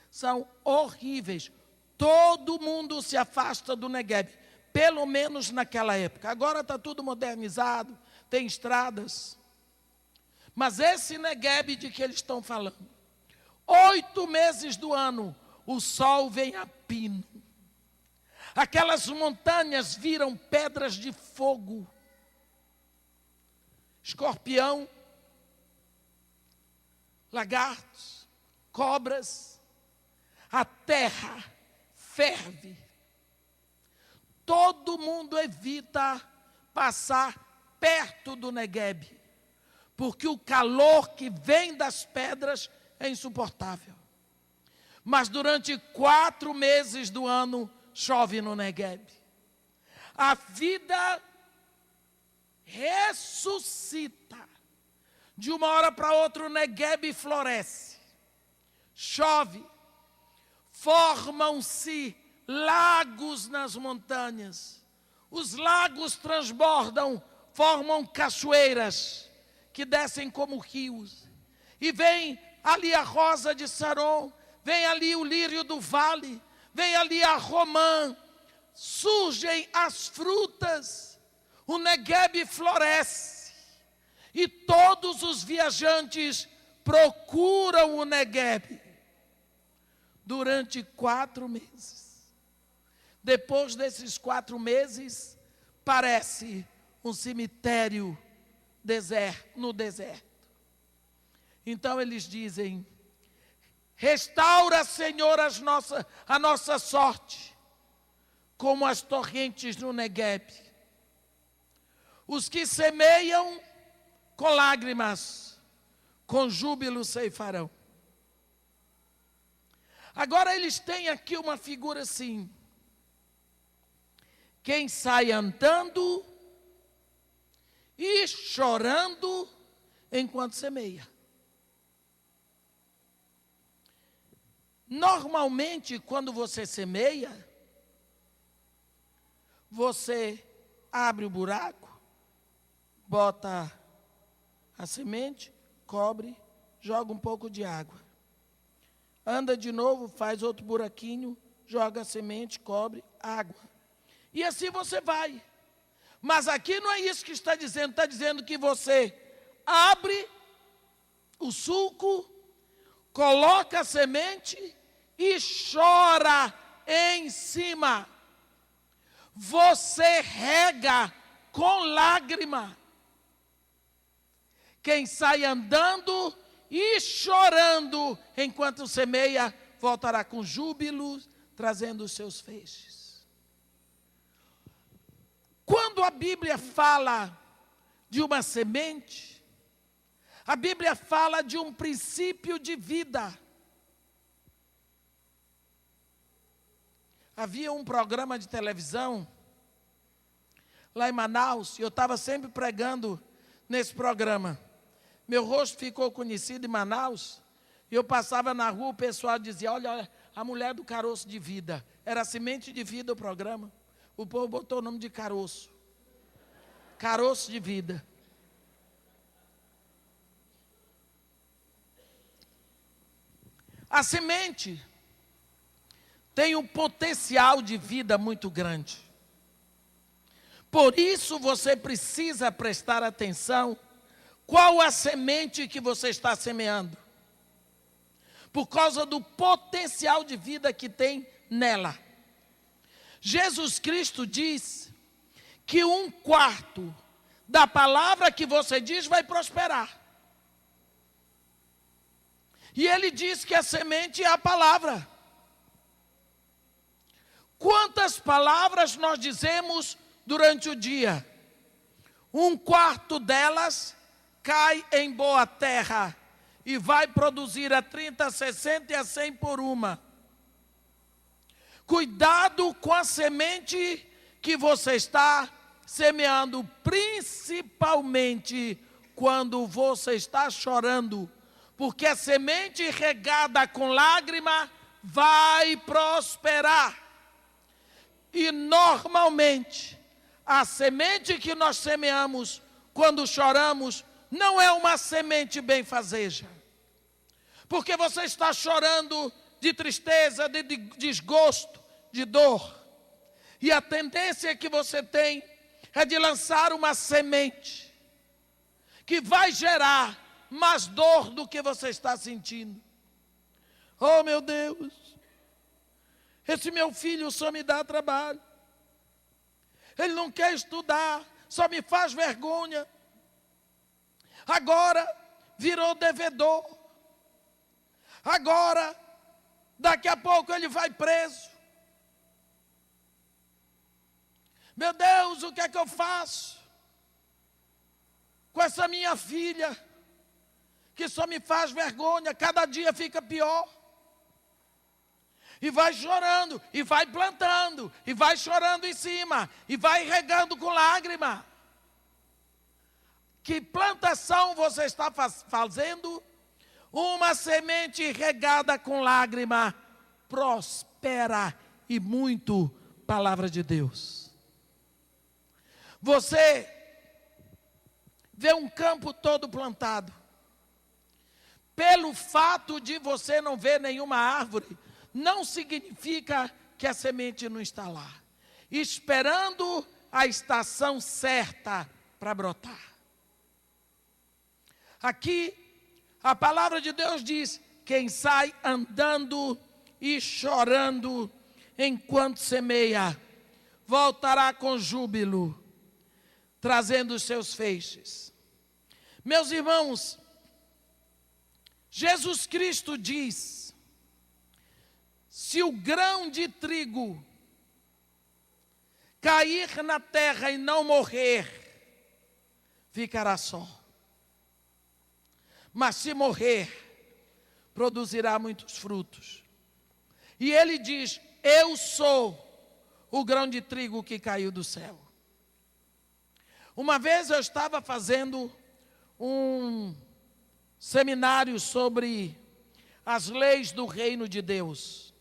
são horríveis. Todo mundo se afasta do Negueb, pelo menos naquela época. Agora está tudo modernizado, tem estradas. Mas esse Negueb de que eles estão falando, 8 meses do ano, o sol vem a pino. Aquelas montanhas viram pedras de fogo. Escorpião, lagartos, cobras. A terra ferve. Todo mundo evita passar perto do Negueb, porque o calor que vem das pedras é insuportável. Mas durante 4 meses do ano chove no Negueb. A vida ressuscita. De uma hora para outra o Negueb floresce. Chove. Formam-se lagos nas montanhas. Os lagos transbordam formam cachoeiras que descem como rios. E vem ali a rosa de Saron, vem ali o lírio do vale, vem ali a romã, surgem as frutas, o Negueb floresce, e todos os viajantes procuram o Negueb durante 4 meses. Depois desses 4 meses, parece um cemitério no deserto. Então eles dizem: restaura, Senhor, a nossa sorte, como as torrentes no Negueb. Os que semeiam com lágrimas, com júbilo ceifarão. Agora eles têm aqui uma figura assim: quem sai andando e chorando enquanto semeia. Normalmente, quando você semeia, você abre o buraco, bota a semente, cobre, joga um pouco de água. Anda de novo, faz outro buraquinho, joga a semente, cobre, água. E assim você vai. Mas aqui não é isso que está dizendo que você abre o sulco, coloca a semente e chora em cima. Você rega com lágrima. Quem sai andando e chorando enquanto semeia, voltará com júbilo, trazendo os seus feixes. Quando a Bíblia fala de uma semente, a Bíblia fala de um princípio de vida. Havia um programa de televisão lá em Manaus, e eu estava sempre pregando nesse programa. Meu rosto ficou conhecido em Manaus, e eu passava na rua, o pessoal dizia: olha, a mulher do caroço de vida. Era Semente de Vida o programa. O povo botou o nome de caroço. Caroço de vida. A semente tem um potencial de vida muito grande. Por isso você precisa prestar atenção qual a semente que você está semeando. Por causa do potencial de vida que tem nela. Jesus Cristo diz que 1/4 da palavra que você diz vai prosperar. E ele diz que a semente é a palavra. Quantas palavras nós dizemos durante o dia? 1/4 delas cai em boa terra e vai produzir a 30, a 60 e a 100 por uma. Cuidado com a semente que você está semeando, principalmente quando você está chorando, porque a semente regada com lágrima vai prosperar. E normalmente, a semente que nós semeamos quando choramos não é uma semente benfazeja. Porque você está chorando de tristeza, de desgosto, de dor. E a tendência que você tem é de lançar uma semente que vai gerar mais dor do que você está sentindo. Oh, meu Deus, esse meu filho só me dá trabalho. Ele não quer estudar, só me faz vergonha. Agora virou devedor. Agora, daqui a pouco ele vai preso. Meu Deus, o que é que eu faço com essa minha filha, que só me faz vergonha, cada dia fica pior? E vai chorando, e vai plantando, e vai chorando em cima, e vai regando com lágrima. Que plantação você está fazendo? Uma semente regada com lágrima prospera e muito. Palavra de Deus. Você vê um campo todo plantado. Pelo fato de você não ver nenhuma árvore, não significa que a semente não está lá, esperando a estação certa para brotar. Aqui, a palavra de Deus diz: quem sai andando e chorando enquanto semeia, voltará com júbilo, trazendo os seus feixes. Meus irmãos, Jesus Cristo diz: se o grão de trigo cair na terra e não morrer, ficará só. Mas se morrer, produzirá muitos frutos. E ele diz: eu sou o grão de trigo que caiu do céu. Uma vez eu estava fazendo um seminário sobre as leis do reino de Deus.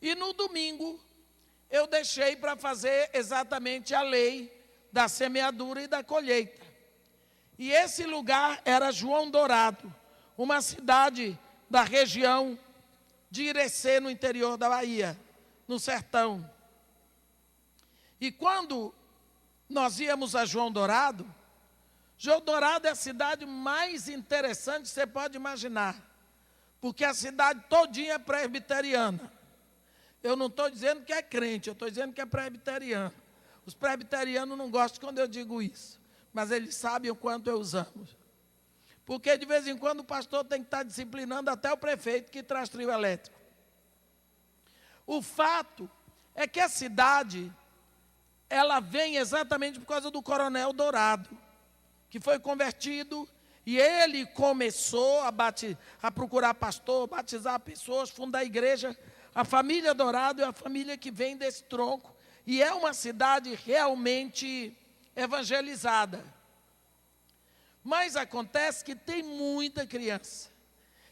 E no domingo eu deixei para fazer exatamente a lei da semeadura e da colheita. E esse lugar era João Dourado, uma cidade da região de Irecê, no interior da Bahia, no sertão. E quando nós íamos a João Dourado é a cidade mais interessante que você pode imaginar, porque a cidade todinha é presbiteriana. Eu não estou dizendo que é crente, eu estou dizendo que é presbiteriano. Os presbiterianos não gostam quando eu digo isso, mas eles sabem o quanto eu os amo. Porque de vez em quando o pastor tem que estar disciplinando até o prefeito que traz trio elétrico. O fato é que a cidade, ela vem exatamente por causa do Coronel Dourado, que foi convertido, e ele começou a procurar pastor, batizar pessoas, fundar a igreja. A família Dourado é a família que vem desse tronco, e é uma cidade realmente evangelizada. Mas acontece que tem muita criança,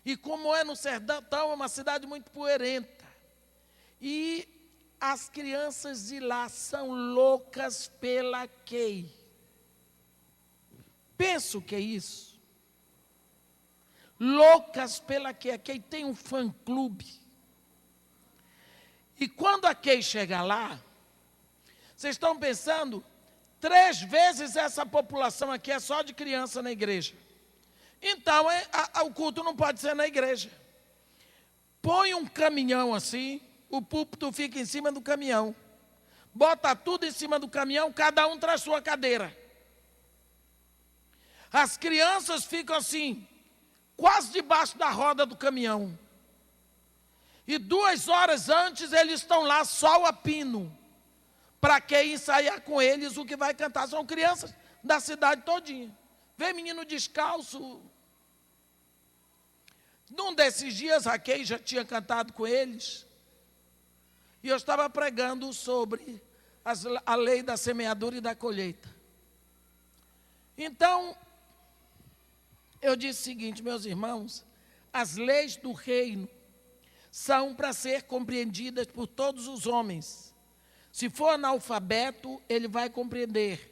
e como é no sertão, é uma cidade muito poeirenta, e as crianças de lá são loucas pela Kay. Pensa o que é isso? Loucas pela Kay. A Kay tem um fã-clube. E quando a Kay chega lá, vocês estão pensando, 3 vezes essa população aqui é só de criança na igreja. Então, o culto não pode ser na igreja. Põe um caminhão assim, o púlpito fica em cima do caminhão. Bota tudo em cima do caminhão, cada um traz sua cadeira. As crianças ficam assim, quase debaixo da roda do caminhão. E 2 horas antes eles estão lá sol a pino, para quem ensaiar com eles o que vai cantar. São crianças da cidade todinha. Vem menino descalço. Num desses dias a Kay já tinha cantado com eles. E eu estava pregando sobre a lei da semeadura e da colheita. Então, eu disse o seguinte: meus irmãos, as leis do reino são para ser compreendidas por todos os homens. Se for analfabeto, ele vai compreender.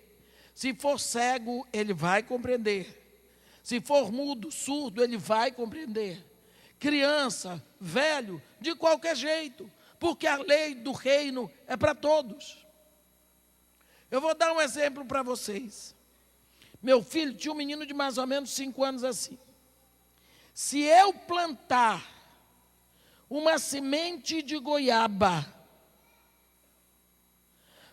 Se for cego, ele vai compreender. Se for mudo, surdo, ele vai compreender. Criança, velho, de qualquer jeito, porque a lei do reino é para todos. Eu vou dar um exemplo para vocês. Meu filho tinha um menino de mais ou menos 5 anos assim. Se eu plantar uma semente de goiaba,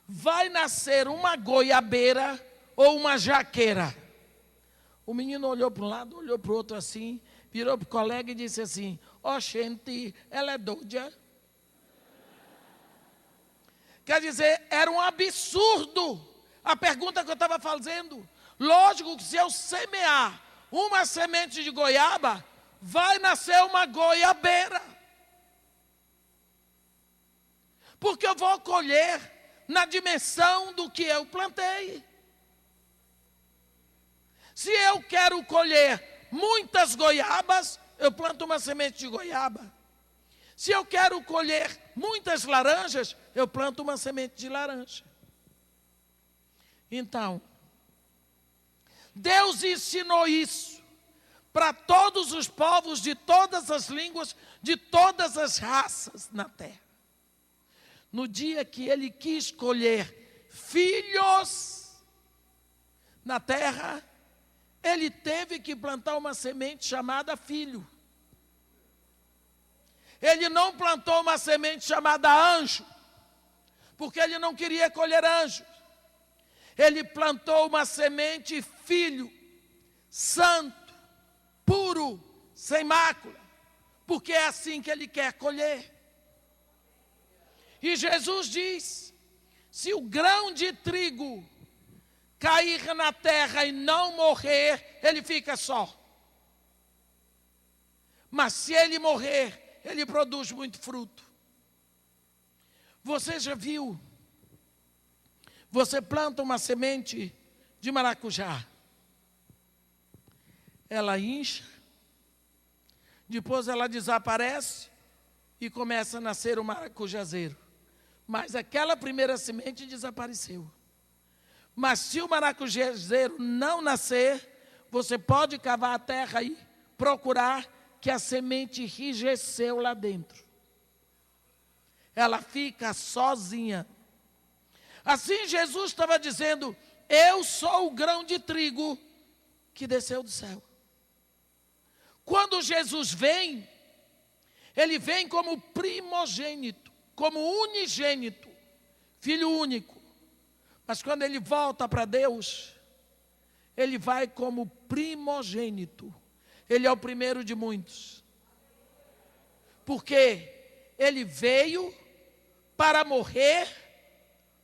vai nascer uma goiabeira ou uma jaqueira. O menino olhou para um lado, olhou para o outro assim, virou para o colega e disse assim: ó, gente, ela é doida. Quer dizer, era um absurdo a pergunta que eu estava fazendo. Lógico que se eu semear uma semente de goiaba, vai nascer uma goiabeira. Porque eu vou colher na dimensão do que eu plantei. Se eu quero colher muitas goiabas, eu planto uma semente de goiaba. Se eu quero colher muitas laranjas, eu planto uma semente de laranja. Então, Deus ensinou isso para todos os povos de todas as línguas, de todas as raças na terra. No dia que ele quis escolher filhos na terra, ele teve que plantar uma semente chamada filho. Ele não plantou uma semente chamada anjo, porque ele não queria colher anjos. Ele plantou uma semente filho, santo, puro, sem mácula, porque é assim que ele quer colher. E Jesus diz: se o grão de trigo cair na terra e não morrer, ele fica só. Mas se ele morrer, ele produz muito fruto. Você já viu? Você planta uma semente de maracujá. Ela incha, depois ela desaparece e começa a nascer o maracujazeiro. Mas aquela primeira semente desapareceu. Mas se o maracujazeiro não nascer, você pode cavar a terra e procurar que a semente enrijeceu lá dentro. Ela fica sozinha. Assim Jesus estava dizendo: eu sou o grão de trigo que desceu do céu. Quando Jesus vem, ele vem como primogênito, como unigênito, filho único. Mas quando ele volta para Deus, ele vai como primogênito. Ele é o primeiro de muitos. Porque ele veio para morrer,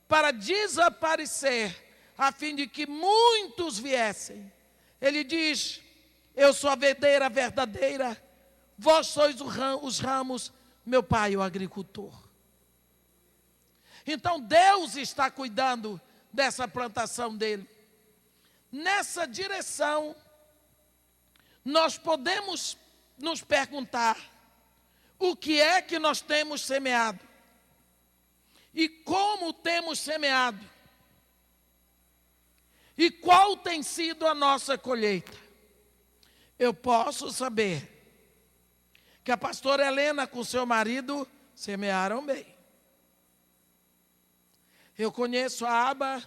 para desaparecer, a fim de que muitos viessem. Ele diz: eu sou a videira verdadeira, vós sois os ramos, meu pai é o agricultor. Então Deus está cuidando dessa plantação dele. Nessa direção, nós podemos nos perguntar: o que é que nós temos semeado? E como temos semeado? E qual tem sido a nossa colheita? Eu posso saber que a pastora Helena com seu marido semearam bem. Eu conheço a aba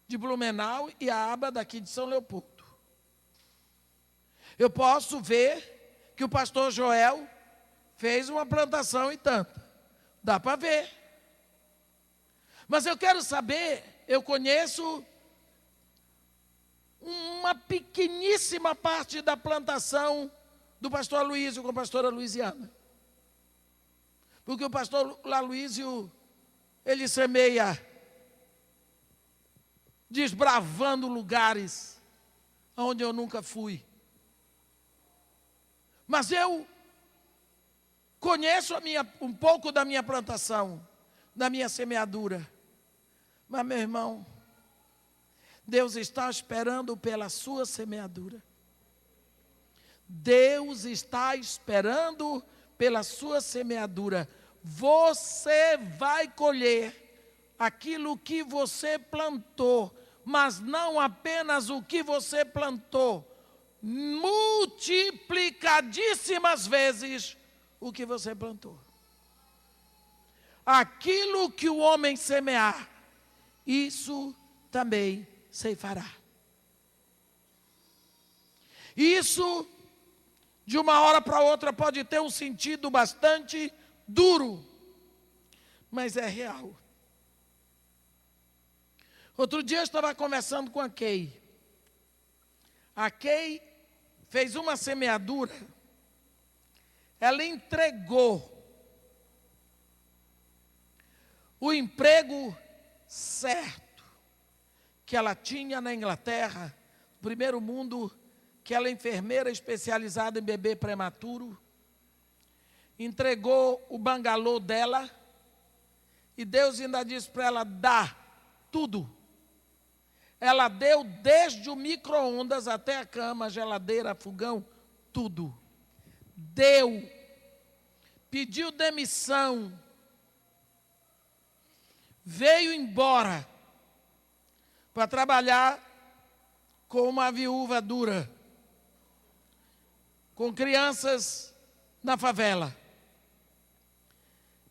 de Blumenau e a aba daqui de São Leopoldo. Eu posso ver que o pastor Joel fez uma plantação e tanto. Dá para ver. Mas eu quero saber, eu conheço uma pequeníssima parte da plantação do pastor Aloísio com a pastora Luiziana. Porque o pastor Aloísio, ele semeia desbravando lugares onde eu nunca fui. Mas eu conheço um pouco da minha plantação, da minha semeadura. Mas, meu irmão, Deus está esperando pela sua semeadura. Deus está esperando pela sua semeadura. Você vai colher aquilo que você plantou, mas não apenas o que você plantou, multiplicadíssimas vezes o que você plantou. Aquilo que o homem semear, isso também ceifará. Isso, de uma hora para outra, pode ter um sentido bastante duro, mas é real. Outro dia eu estava conversando com a Kay. A Kay fez uma semeadura. Ela entregou o emprego certo que ela tinha na Inglaterra, no primeiro mundo, que ela é enfermeira especializada em bebê prematuro. Entregou o bangalô dela e Deus ainda disse para ela: dá tudo. Ela deu desde o micro-ondas até a cama, geladeira, fogão, tudo. Deu. Pediu demissão. Veio embora para trabalhar com uma viúva dura, com crianças na favela.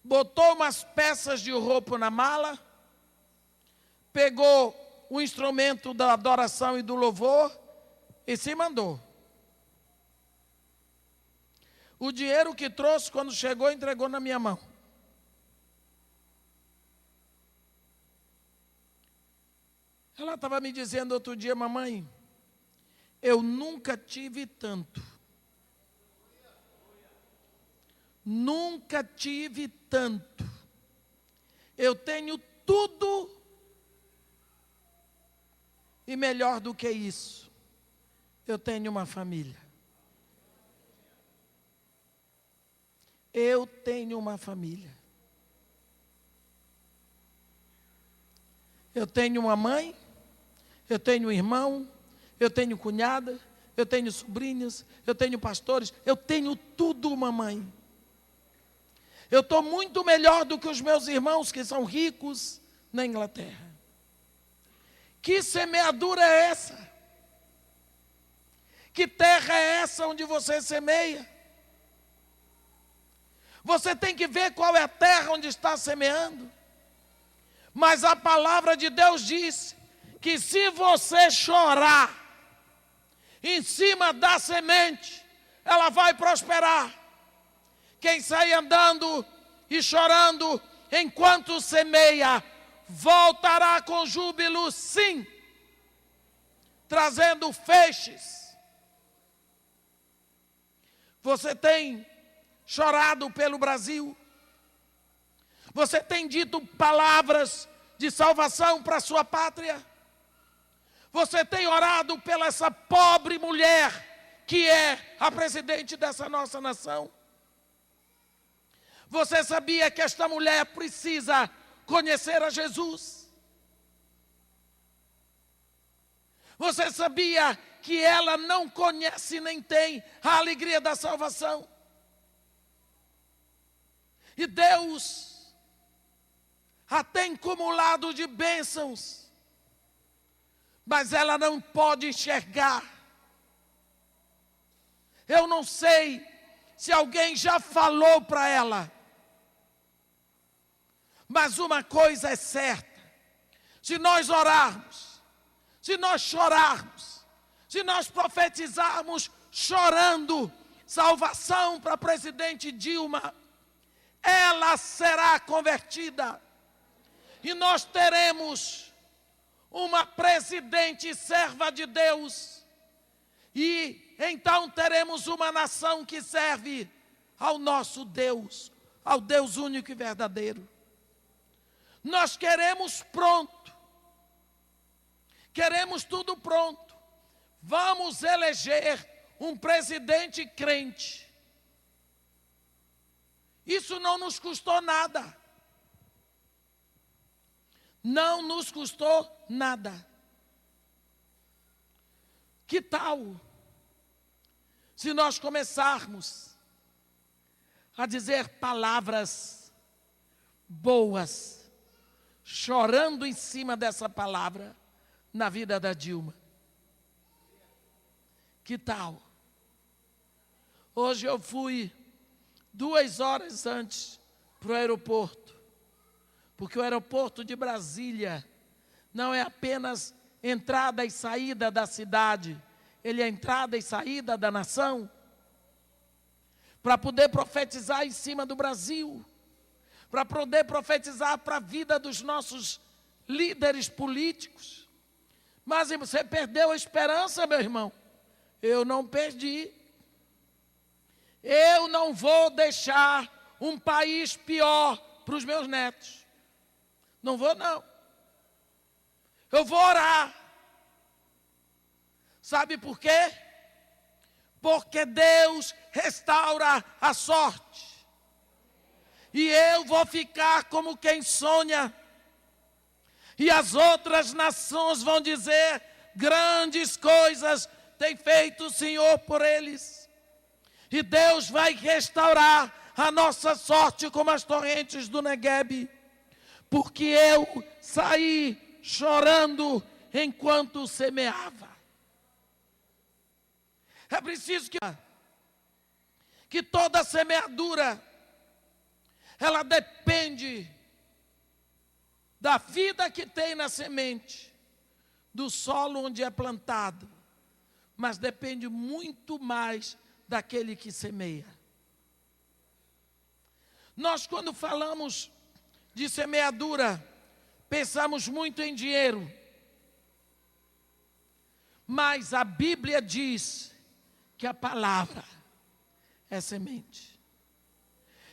Botou umas peças de roupa na mala, pegou o instrumento da adoração e do louvor e se mandou. O dinheiro que trouxe, quando chegou, entregou na minha mão. Ela estava me dizendo outro dia: mamãe, eu nunca tive tanto. Nunca tive tanto. Eu tenho tudo. E melhor do que isso, eu tenho uma família. Eu tenho uma família. Eu tenho uma mãe, eu tenho um irmão, eu tenho cunhada, eu tenho sobrinhas, eu tenho pastores, eu tenho tudo, mamãe. Eu estou muito melhor do que os meus irmãos que são ricos na Inglaterra. Que semeadura é essa? Que terra é essa onde você semeia? Você tem que ver qual é a terra onde está semeando. Mas a palavra de Deus diz que se você chorar em cima da semente, ela vai prosperar. Quem sai andando e chorando enquanto semeia, voltará com júbilo, sim, trazendo feixes. Você tem chorado pelo Brasil? Você tem dito palavras de salvação para a sua pátria? Você tem orado pela essa pobre mulher que é a presidente dessa nossa nação? Você sabia que esta mulher precisa conhecer a Jesus? Você sabia que ela não conhece nem tem a alegria da salvação? E Deus a tem acumulado de bênçãos, mas ela não pode enxergar. Eu não sei se alguém já falou para ela, mas uma coisa é certa: se nós orarmos, se nós chorarmos, se nós profetizarmos chorando salvação para a presidente Dilma, ela será convertida. E nós teremos uma presidente serva de Deus. E então teremos uma nação que serve ao nosso Deus, ao Deus único e verdadeiro. Nós queremos pronto. Queremos tudo pronto. Vamos eleger um presidente crente. Isso não nos custou nada. Não nos custou nada. Que tal se nós começarmos a dizer palavras boas, chorando em cima dessa palavra na vida da Dilma? Que tal? Hoje eu fui 2 horas antes para o aeroporto, porque o aeroporto de Brasília não é apenas entrada e saída da cidade, ele é entrada e saída da nação, para poder profetizar em cima do Brasil, para poder profetizar para a vida dos nossos líderes políticos. Mas você perdeu a esperança, meu irmão? Eu não perdi. Eu não vou deixar um país pior para os meus netos. Não vou, não. Eu vou orar. Sabe por quê? Porque Deus restaura a sorte. E eu vou ficar como quem sonha. E as outras nações vão dizer: grandes coisas tem feito o Senhor por eles. E Deus vai restaurar a nossa sorte como as torrentes do Neguebe. Porque eu saí chorando enquanto semeava. É preciso que toda semeadura, ela depende da vida que tem na semente, do solo onde é plantado, mas depende muito mais daquele que semeia. Nós, quando falamos de semeadura, pensamos muito em dinheiro, mas a Bíblia diz que a palavra é semente.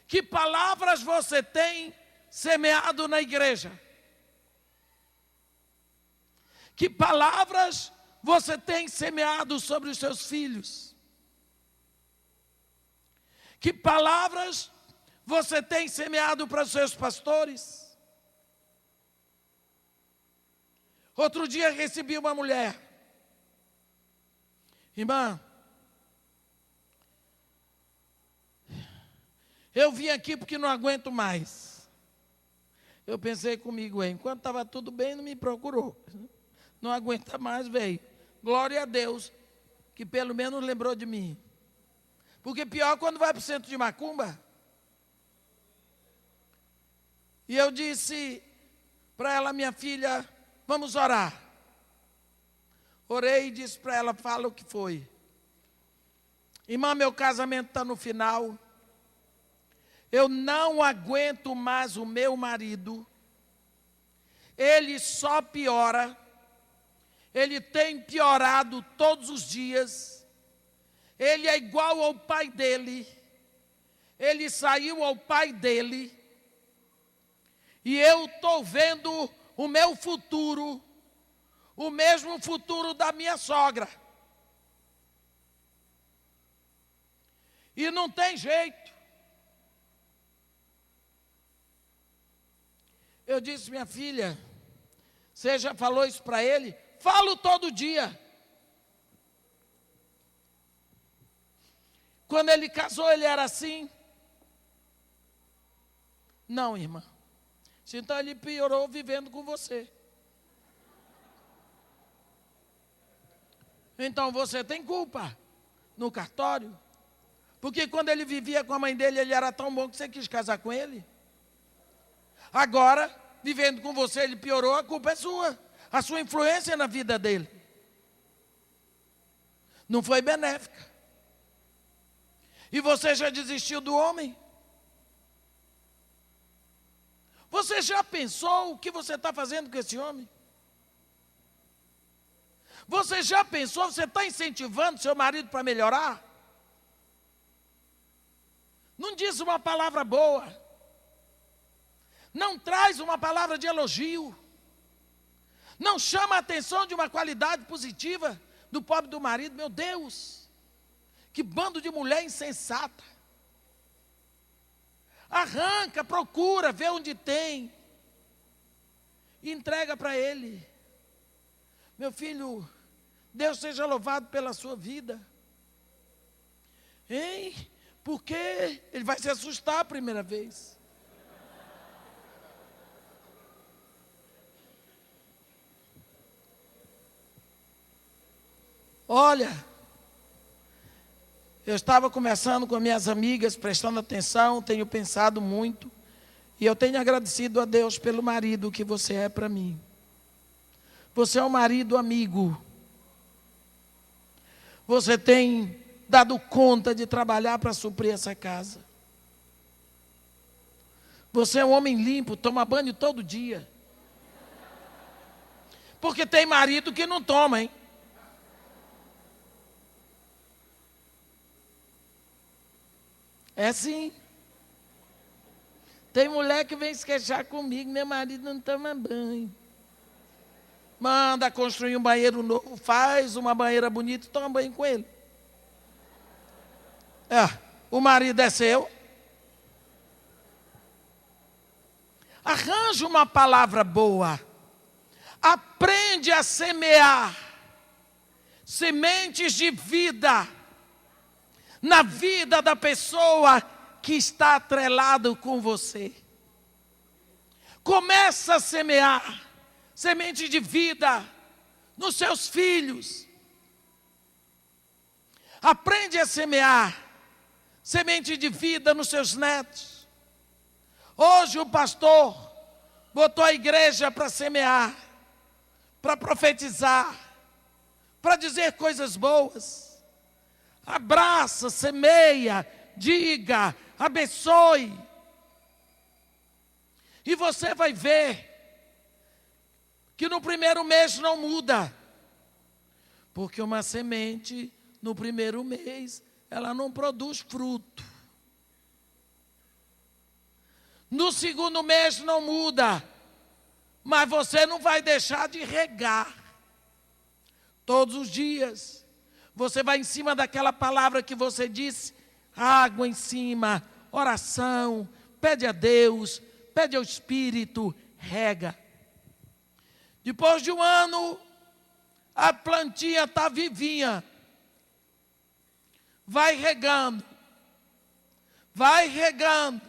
Que palavras você tem semeado na igreja? Que palavras você tem semeado sobre os seus filhos? Que palavras você tem semeado para os seus pastores? Outro dia recebi uma mulher. Irmã, eu vim aqui porque não aguento mais. Eu pensei comigo, enquanto estava tudo bem, não me procurou. Não aguenta mais, veio. Glória a Deus, que pelo menos lembrou de mim. Porque pior quando vai para o centro de macumba. E eu disse para ela, minha filha, vamos orar. Orei e disse para ela, fala o que foi. Irmã, meu casamento está no final. Eu não aguento mais o meu marido. Ele só piora. Ele tem piorado todos os dias. Ele é igual ao pai dele. Ele saiu ao pai dele. E eu estou vendo o meu futuro, o mesmo futuro da minha sogra. E não tem jeito. Eu disse, minha filha, você já falou isso para ele? Falo todo dia. Quando ele casou, ele era assim? Não, irmã. Então ele piorou vivendo com você. Então você tem culpa no cartório. Porque quando ele vivia com a mãe dele, ele era tão bom que você quis casar com ele. Agora, vivendo com você, ele piorou, a culpa é sua. A sua influência na vida dele não foi benéfica. E você já desistiu do homem? Você já pensou o que você está fazendo com esse homem? Você já pensou, você está incentivando seu marido para melhorar? Não diz uma palavra boa. Não traz uma palavra de elogio. Não chama a atenção de uma qualidade positiva do pobre do marido. Meu Deus, que bando de mulher insensata. Arranca, procura, vê onde tem. E entrega para ele. Meu filho, Deus seja louvado pela sua vida. Hein? Porque ele vai se assustar a primeira vez. Olha, eu estava conversando com minhas amigas, prestando atenção, tenho pensado muito, e eu tenho agradecido a Deus pelo marido que você é para mim. Você é um marido amigo. Você tem dado conta de trabalhar para suprir essa casa. Você é um homem limpo, toma banho todo dia. Porque tem marido que não toma, hein? É sim. Tem mulher que vem se queixar comigo, meu marido não toma banho. Manda construir um banheiro novo, faz uma banheira bonita e toma banho com ele. O marido é seu. Arranja uma palavra boa. Aprende a semear sementes de vida na vida da pessoa que está atrelado com você. Começa a semear semente de vida nos seus filhos. Aprende a semear semente de vida nos seus netos. Hoje o pastor botou a igreja para semear, para profetizar, para dizer coisas boas. Abraça, semeia, diga, abençoe. E você vai ver que no primeiro mês não muda. Porque uma semente, no primeiro mês, ela não produz fruto. No segundo mês não muda. Mas você não vai deixar de regar. Todos os dias. Você vai em cima daquela palavra que você disse. Água em cima, oração, pede a Deus, pede ao Espírito, rega. Depois de um ano, a plantinha está vivinha. Vai regando. Vai regando.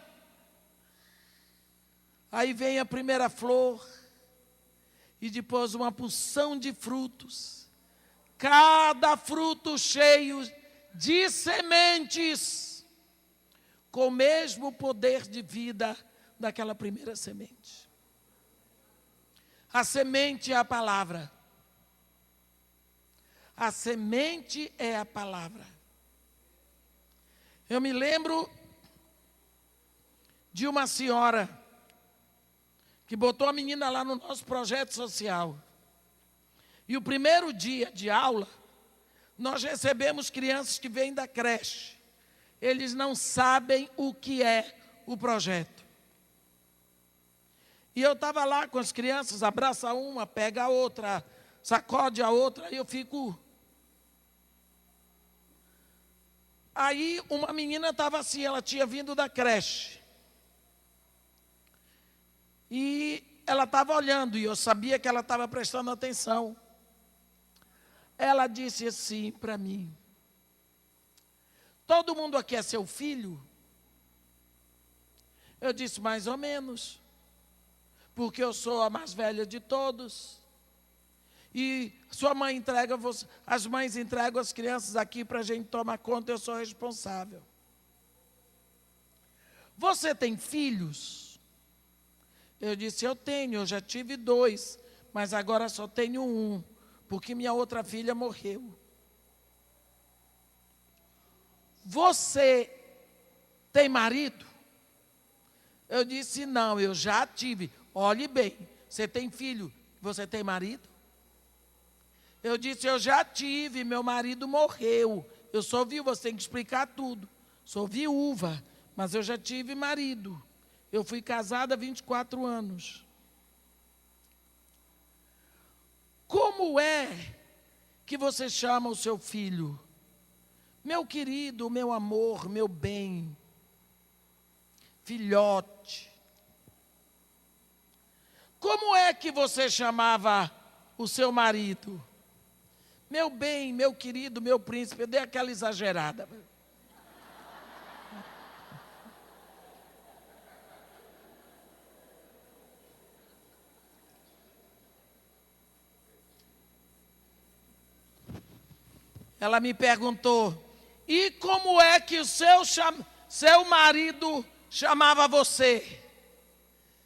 Aí vem a primeira flor. E depois uma porção de frutos. Cada fruto cheio de sementes. Com o mesmo poder de vida daquela primeira semente. A semente é a palavra. A semente é a palavra. Eu me lembro de uma senhora que botou a menina lá no nosso projeto social. E o primeiro dia de aula, nós recebemos crianças que vêm da creche. Eles não sabem o que é o projeto. E eu estava lá com as crianças, abraça uma, pega a outra, sacode a outra, e eu fico... Aí uma menina estava assim, ela tinha vindo da creche. E ela estava olhando, e eu sabia que ela estava prestando atenção. Ela disse assim para mim: todo mundo aqui é seu filho? Eu disse, mais ou menos. Porque eu sou a mais velha de todos. E sua mãe entrega, as mães entregam as crianças aqui para a gente tomar conta, eu sou responsável. Você tem filhos? Eu disse, eu tenho, eu já tive 2, mas agora só tenho 1, porque minha outra filha morreu. Você tem marido? Eu disse, não, eu já tive. Olhe bem, você tem filho, você tem marido? Eu disse, eu já tive, meu marido morreu. Eu sou viúva, você tem que explicar tudo. Sou viúva, mas eu já tive marido. Eu fui casada há 24 anos. Como é que você chama o seu filho? Meu querido, meu amor, meu bem, filhote. Como é que você chamava o seu marido? Meu bem, meu querido, meu príncipe. Eu dei aquela exagerada. Ela me perguntou, e como é que o seu marido chamava você?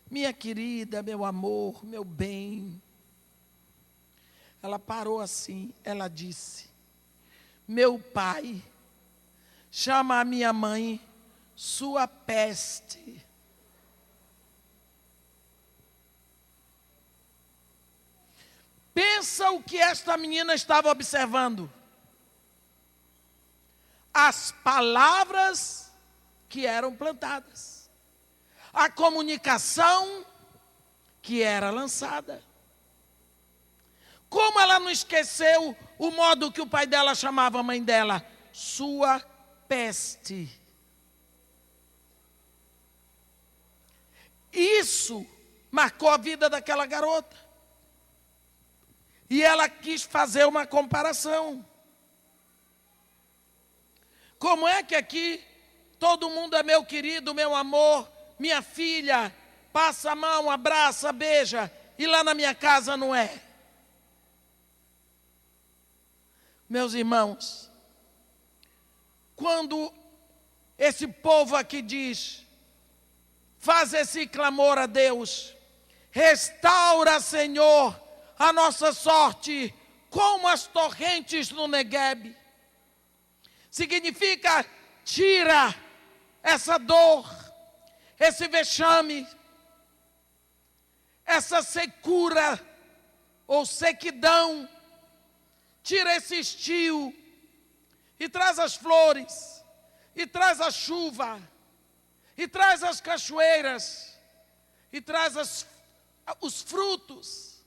Minha querida, meu amor, meu bem. Ela parou assim, ela disse, meu pai chama a minha mãe sua peste. Pensa o que esta menina estava observando. As palavras que eram plantadas. A comunicação que era lançada. Como ela não esqueceu o modo que o pai dela chamava a mãe dela? Sua peste. Isso marcou a vida daquela garota. E ela quis fazer uma comparação. Como é que aqui todo mundo é meu querido, meu amor, minha filha, passa a mão, abraça, beija, e lá na minha casa não é? Meus irmãos, quando esse povo aqui diz, faz esse clamor a Deus: restaura, Senhor, a nossa sorte como as torrentes no Negueb. Significa, tira essa dor, esse vexame, essa secura ou sequidão, tira esse estio e traz as flores, e traz a chuva, e traz as cachoeiras, e traz os frutos.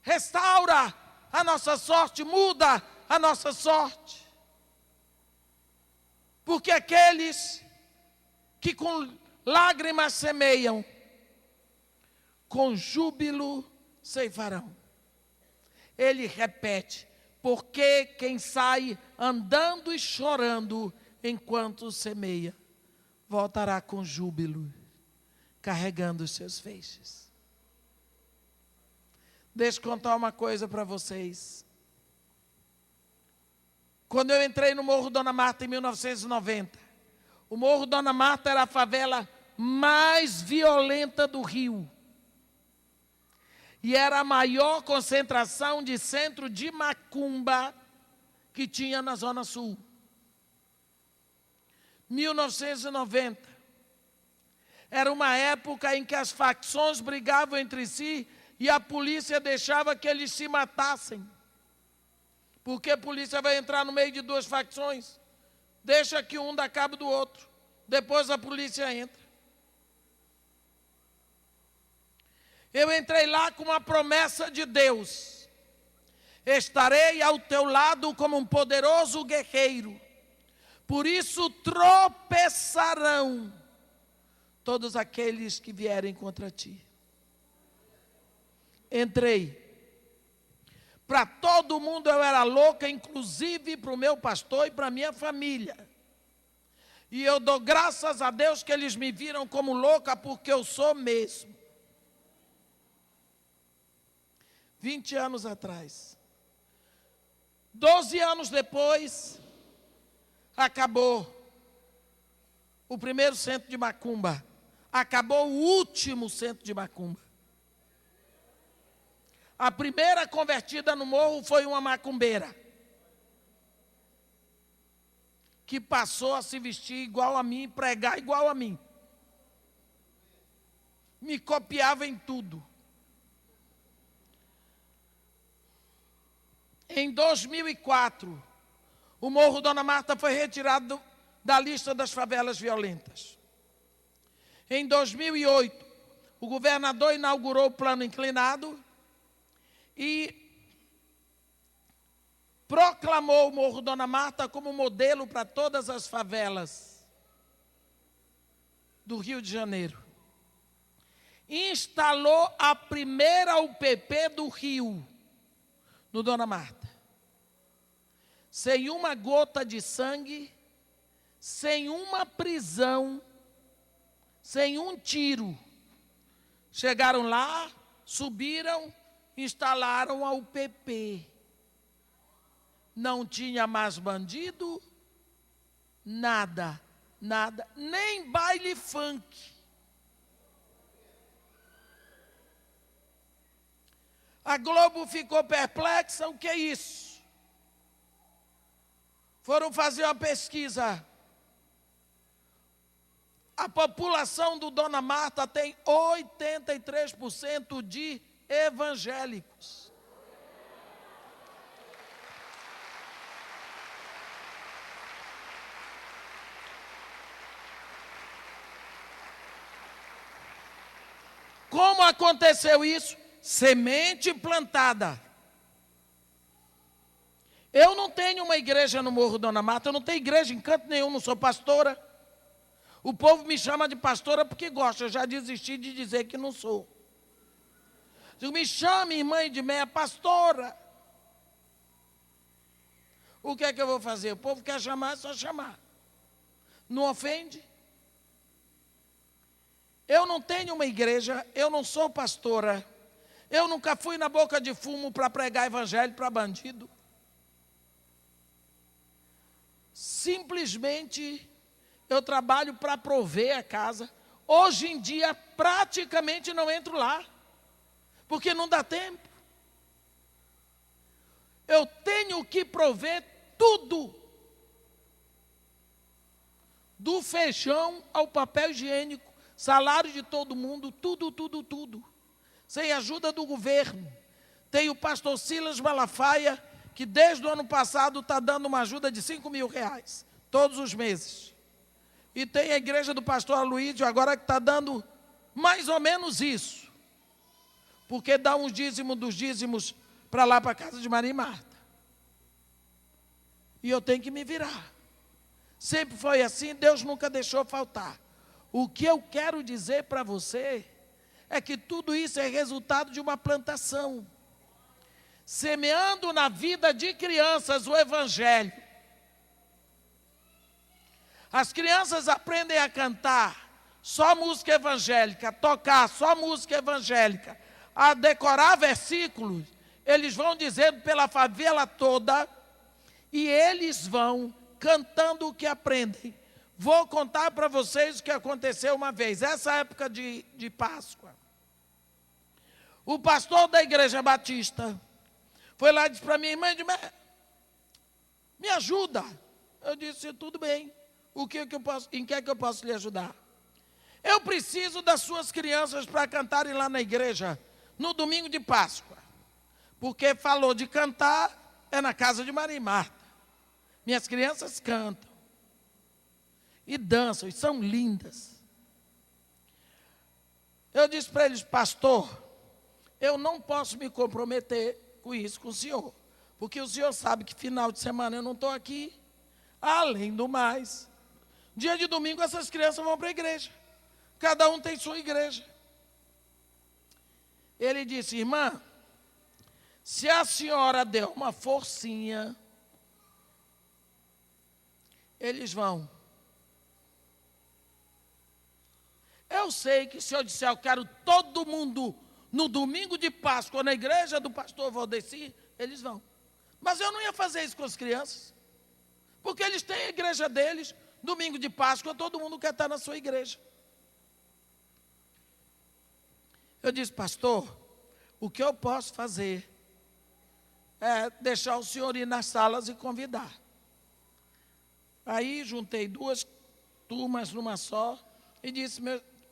Restaura a nossa sorte, muda a nossa sorte. Porque aqueles que com lágrimas semeiam, com júbilo ceifarão. Ele repete, porque quem sai andando e chorando enquanto semeia, voltará com júbilo, carregando os seus feixes. Deixa eu contar uma coisa para vocês. Quando eu entrei no Morro Dona Marta em 1990, o Morro Dona Marta era a favela mais violenta do Rio. E era a maior concentração de centro de macumba que tinha na Zona Sul. 1990. Era uma época em que as facções brigavam entre si e a polícia deixava que eles se matassem. Porque a polícia vai entrar no meio de duas facções, deixa que um dá cabo do outro, depois a polícia entra. Eu entrei lá com uma promessa de Deus: estarei ao teu lado como um poderoso guerreiro, por isso tropeçarão todos aqueles que vierem contra ti. Entrei. Para todo mundo eu era louca, inclusive para o meu pastor e para a minha família. E eu dou graças a Deus que eles me viram como louca, porque eu sou mesmo. 20 anos atrás. 12 anos depois, acabou o primeiro centro de macumba. Acabou o último centro de macumba. A primeira convertida no morro foi uma macumbeira, que passou a se vestir igual a mim, pregar igual a mim. Me copiava em tudo. Em 2004, o Morro Dona Marta foi retirado da lista das favelas violentas. Em 2008, o governador inaugurou o plano inclinado e proclamou o Morro Dona Marta como modelo para todas as favelas do Rio de Janeiro. Instalou a primeira UPP do Rio, no Dona Marta. Sem uma gota de sangue, sem uma prisão, sem um tiro. Chegaram lá, subiram, instalaram a UPP. Não tinha mais bandido, nada, nem baile funk. A Globo ficou perplexa, o que é isso? Foram fazer uma pesquisa. A população do Dona Marta tem 83% de evangélicos. Como aconteceu isso? Semente plantada. Eu não tenho uma igreja no Morro Dona Marta, eu não tenho igreja em canto nenhum, não sou pastora. O povo me chama de pastora porque gosta, eu já desisti de dizer que não sou. Digo, me chame, irmã Edmeia, pastora. O que é que eu vou fazer? O povo quer chamar, é só chamar. Não ofende? Eu não tenho uma igreja, eu não sou pastora. Eu nunca fui na boca de fumo para pregar evangelho para bandido. simplesmente eu trabalho para prover a casa. Hoje em dia, praticamente não entro lá, porque não dá tempo. Eu tenho que prover tudo, do feijão ao papel higiênico, salário de todo mundo, tudo. Sem ajuda do governo. Tem o pastor Silas Malafaia, que desde o ano passado está dando uma ajuda de R$5.000, todos os meses. E tem a igreja do pastor Aloísio, agora que está dando mais ou menos isso. Porque dá uns dízimos dos dízimos para lá, para a casa de Maria e Marta. E eu tenho que me virar. Sempre foi assim, Deus nunca deixou faltar. O que eu quero dizer para você é que tudo isso é resultado de uma plantação. Semeando na vida de crianças o Evangelho. As crianças aprendem a cantar só música evangélica, tocar só música evangélica, a decorar versículos. Eles vão dizendo pela favela toda e eles vão cantando o que aprendem. Vou contar para vocês o que aconteceu uma vez, essa época de Páscoa. O pastor da igreja batista foi lá e disse para minha irmã, me ajuda. Eu disse, tudo bem. Em que é que eu posso lhe ajudar? Eu preciso das suas crianças para cantarem lá na igreja, no domingo de Páscoa. Porque falou de cantar, é na casa de Maria e Marta. Minhas crianças cantam. E dançam, e são lindas. Eu disse para eles, pastor, eu não posso me comprometer com isso com o senhor. Porque o senhor sabe que final de semana eu não estou aqui. Além do mais, dia de domingo essas crianças vão para a igreja. Cada um tem sua igreja. Ele disse, irmã, se a senhora der uma forcinha, eles vão. Eu sei que se eu disser, eu quero todo mundo no domingo de Páscoa na igreja do pastor Valdeci, eles vão. Mas eu não ia fazer isso com as crianças. Porque eles têm a igreja deles, domingo de Páscoa, todo mundo quer estar na sua igreja. Eu disse, pastor, o que eu posso fazer é deixar o senhor ir nas salas e convidar. Aí juntei duas turmas numa só e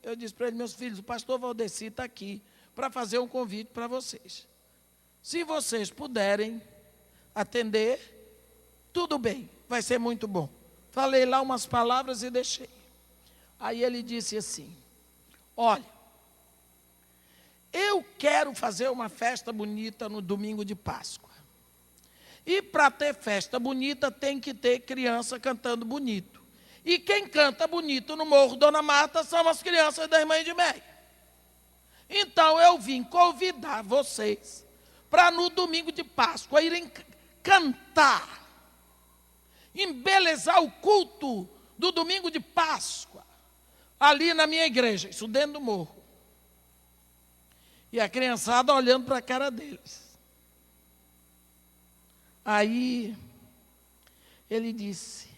eu disse para ele, meus filhos, o pastor Valdeci está aqui para fazer um convite para vocês. Se vocês puderem atender, tudo bem, vai ser muito bom. Falei lá umas palavras e deixei. Aí ele disse assim, olha, eu quero fazer uma festa bonita no domingo de Páscoa. E para ter festa bonita tem que ter criança cantando bonito. E quem canta bonito no Morro Dona Marta são as crianças da Irmã Edmeia. Então eu vim convidar vocês para no domingo de Páscoa irem cantar, embelezar o culto do domingo de Páscoa, ali na minha igreja, isso dentro do morro. E a criançada olhando para a cara deles. Aí ele disse,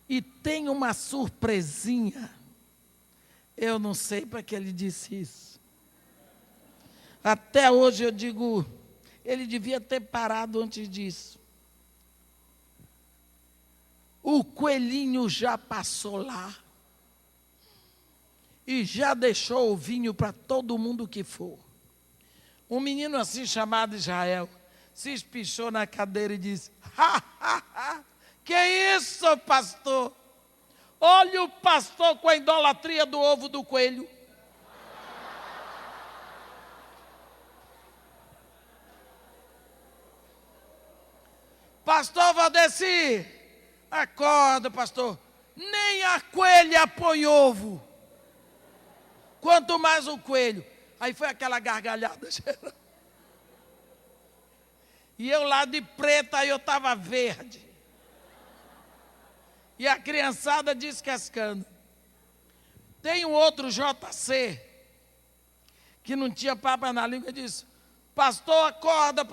e tem uma surpresinha. Eu não sei para que ele disse isso. Até hoje eu digo, ele devia ter parado antes disso. O coelhinho já passou lá e já deixou o vinho para todo mundo que for. Um menino assim chamado Israel se espichou na cadeira e disse, que isso, pastor? Olha o pastor com a idolatria do ovo do coelho. Pastor Valdeci, acorda, pastor. Nem a coelha põe ovo. Quanto mais o coelho. Aí foi aquela gargalhada geral. E eu lá de preta, aí eu estava verde. E a criançada descascando. Tem um outro JC, que não tinha papa na língua, e disse, pastor, acorda,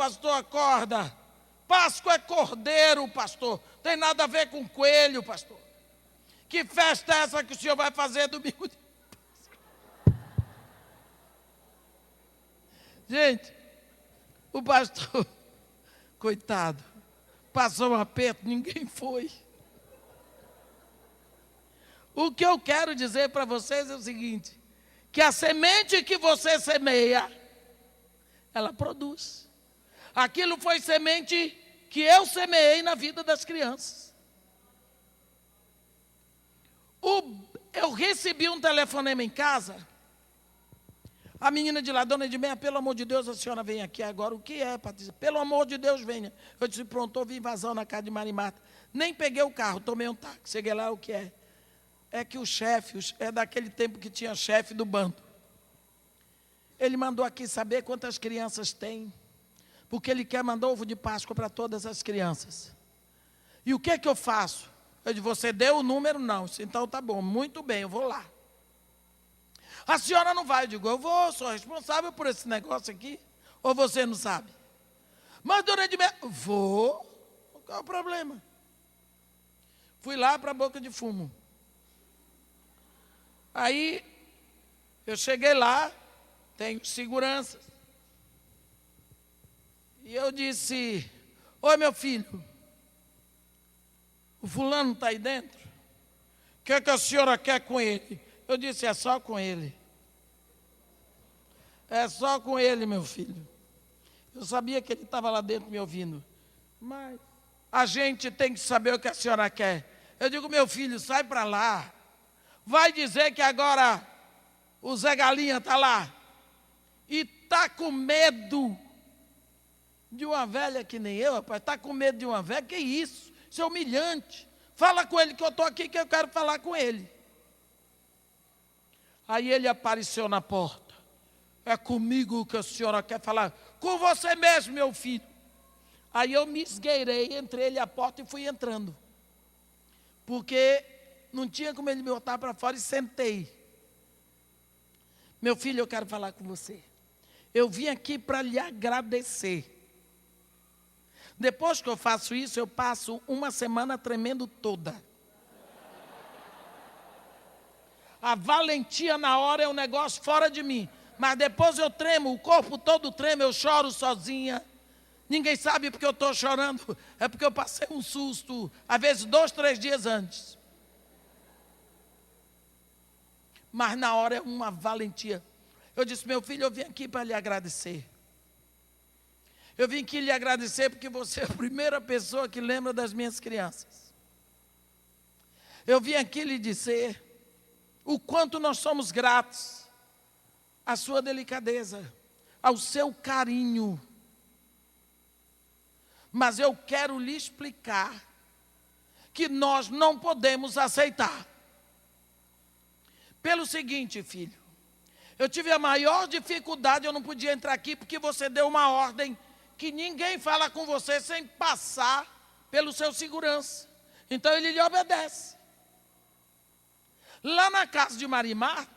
Páscoa é cordeiro, pastor. Tem nada a ver com coelho, pastor. Que festa é essa que o senhor vai fazer domingo de Páscoa? Gente, o pastor, coitado, passou um aperto, ninguém foi. O que eu quero dizer para vocês é o seguinte, que a semente que você semeia, ela produz. Aquilo foi semente que eu semeei na vida das crianças. Eu recebi um telefonema em casa. A menina de lá, dona Edmeia, pelo amor de Deus, a senhora vem aqui agora. O que é, Patrícia? Pelo amor de Deus, venha. Eu disse, pronto, houve invasão na casa de Marimarta. Nem peguei o carro, tomei um táxi. Cheguei lá, o que é? É que o chefe, é daquele tempo que tinha chefe do bando. Ele mandou aqui saber quantas crianças tem, porque ele quer mandar ovo de Páscoa para todas as crianças. E o que é que eu faço? Eu disse, você deu o número? Não. Eu disse, então tá bom, muito bem, eu vou lá. A senhora não vai? Eu digo, eu vou, sou responsável por esse negócio aqui. Ou você não sabe? Mas dona Edmeia, vou. Qual é o problema? Fui lá para a Boca de Fumo. Aí, eu cheguei lá, tenho seguranças. E eu disse, oi meu filho, o fulano está aí dentro? O que é que a senhora quer com ele? Eu disse, é só com ele. É só com ele, meu filho. Eu sabia que ele estava lá dentro me ouvindo. Mas a gente tem que saber o que a senhora quer. Eu digo, meu filho, sai para lá. Vai dizer que agora o Zé Galinha está lá. E está com medo de uma velha que nem eu, rapaz. Está com medo de uma velha, que isso? Isso é humilhante. Fala com ele que eu estou aqui, que eu quero falar com ele. Aí ele apareceu na porta. É comigo que a senhora quer falar? Com você mesmo, meu filho. Aí eu me esgueirei, entrei ele à porta e fui entrando. Porque não tinha como ele me botar para fora e sentei. Meu filho, eu quero falar com você. Eu vim aqui para lhe agradecer. Depois que eu faço isso, eu passo uma semana tremendo toda. A valentia na hora é um negócio fora de mim. Mas depois eu tremo, o corpo todo treme, eu choro sozinha. Ninguém sabe porque eu estou chorando. É porque eu passei um susto, às vezes 2, 3 dias antes. Mas na hora é uma valentia. Eu disse, meu filho, eu vim aqui para lhe agradecer. Eu vim aqui lhe agradecer porque você é a primeira pessoa que lembra das minhas crianças. Eu vim aqui lhe dizer o quanto nós somos gratos à sua delicadeza, ao seu carinho. Mas eu quero lhe explicar que nós não podemos aceitar. Pelo seguinte, filho, eu tive a maior dificuldade, eu não podia entrar aqui porque você deu uma ordem que ninguém fala com você sem passar pelo seu segurança. Então ele lhe obedece. Lá na casa de Marimarta,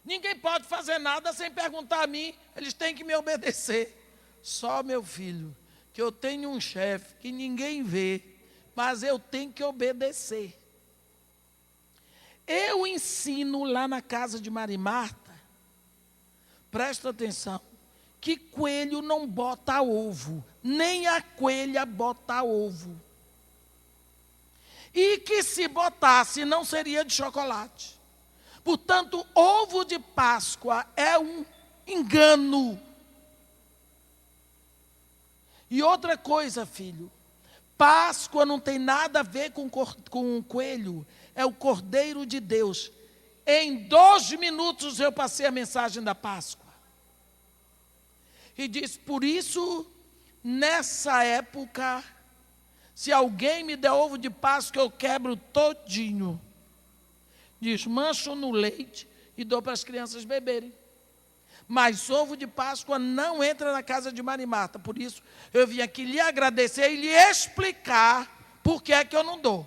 ninguém pode fazer nada sem perguntar a mim, eles têm que me obedecer. Só, meu filho, que eu tenho um chefe que ninguém vê, mas eu tenho que obedecer. Eu ensino lá na casa de Marimarta, presta atenção, que coelho não bota ovo, nem a coelha bota ovo. E que se botasse não seria de chocolate. Portanto, ovo de Páscoa é um engano. E outra coisa, filho, Páscoa não tem nada a ver com um coelho, é o Cordeiro de Deus. Em 2 minutos eu passei a mensagem da Páscoa. E diz, por isso, nessa época, se alguém me der ovo de Páscoa, eu quebro todinho. Desmancho no leite e dou para as crianças beberem. Mas ovo de Páscoa não entra na casa de Marimarta. Por isso, eu vim aqui lhe agradecer e lhe explicar por que é que eu não dou.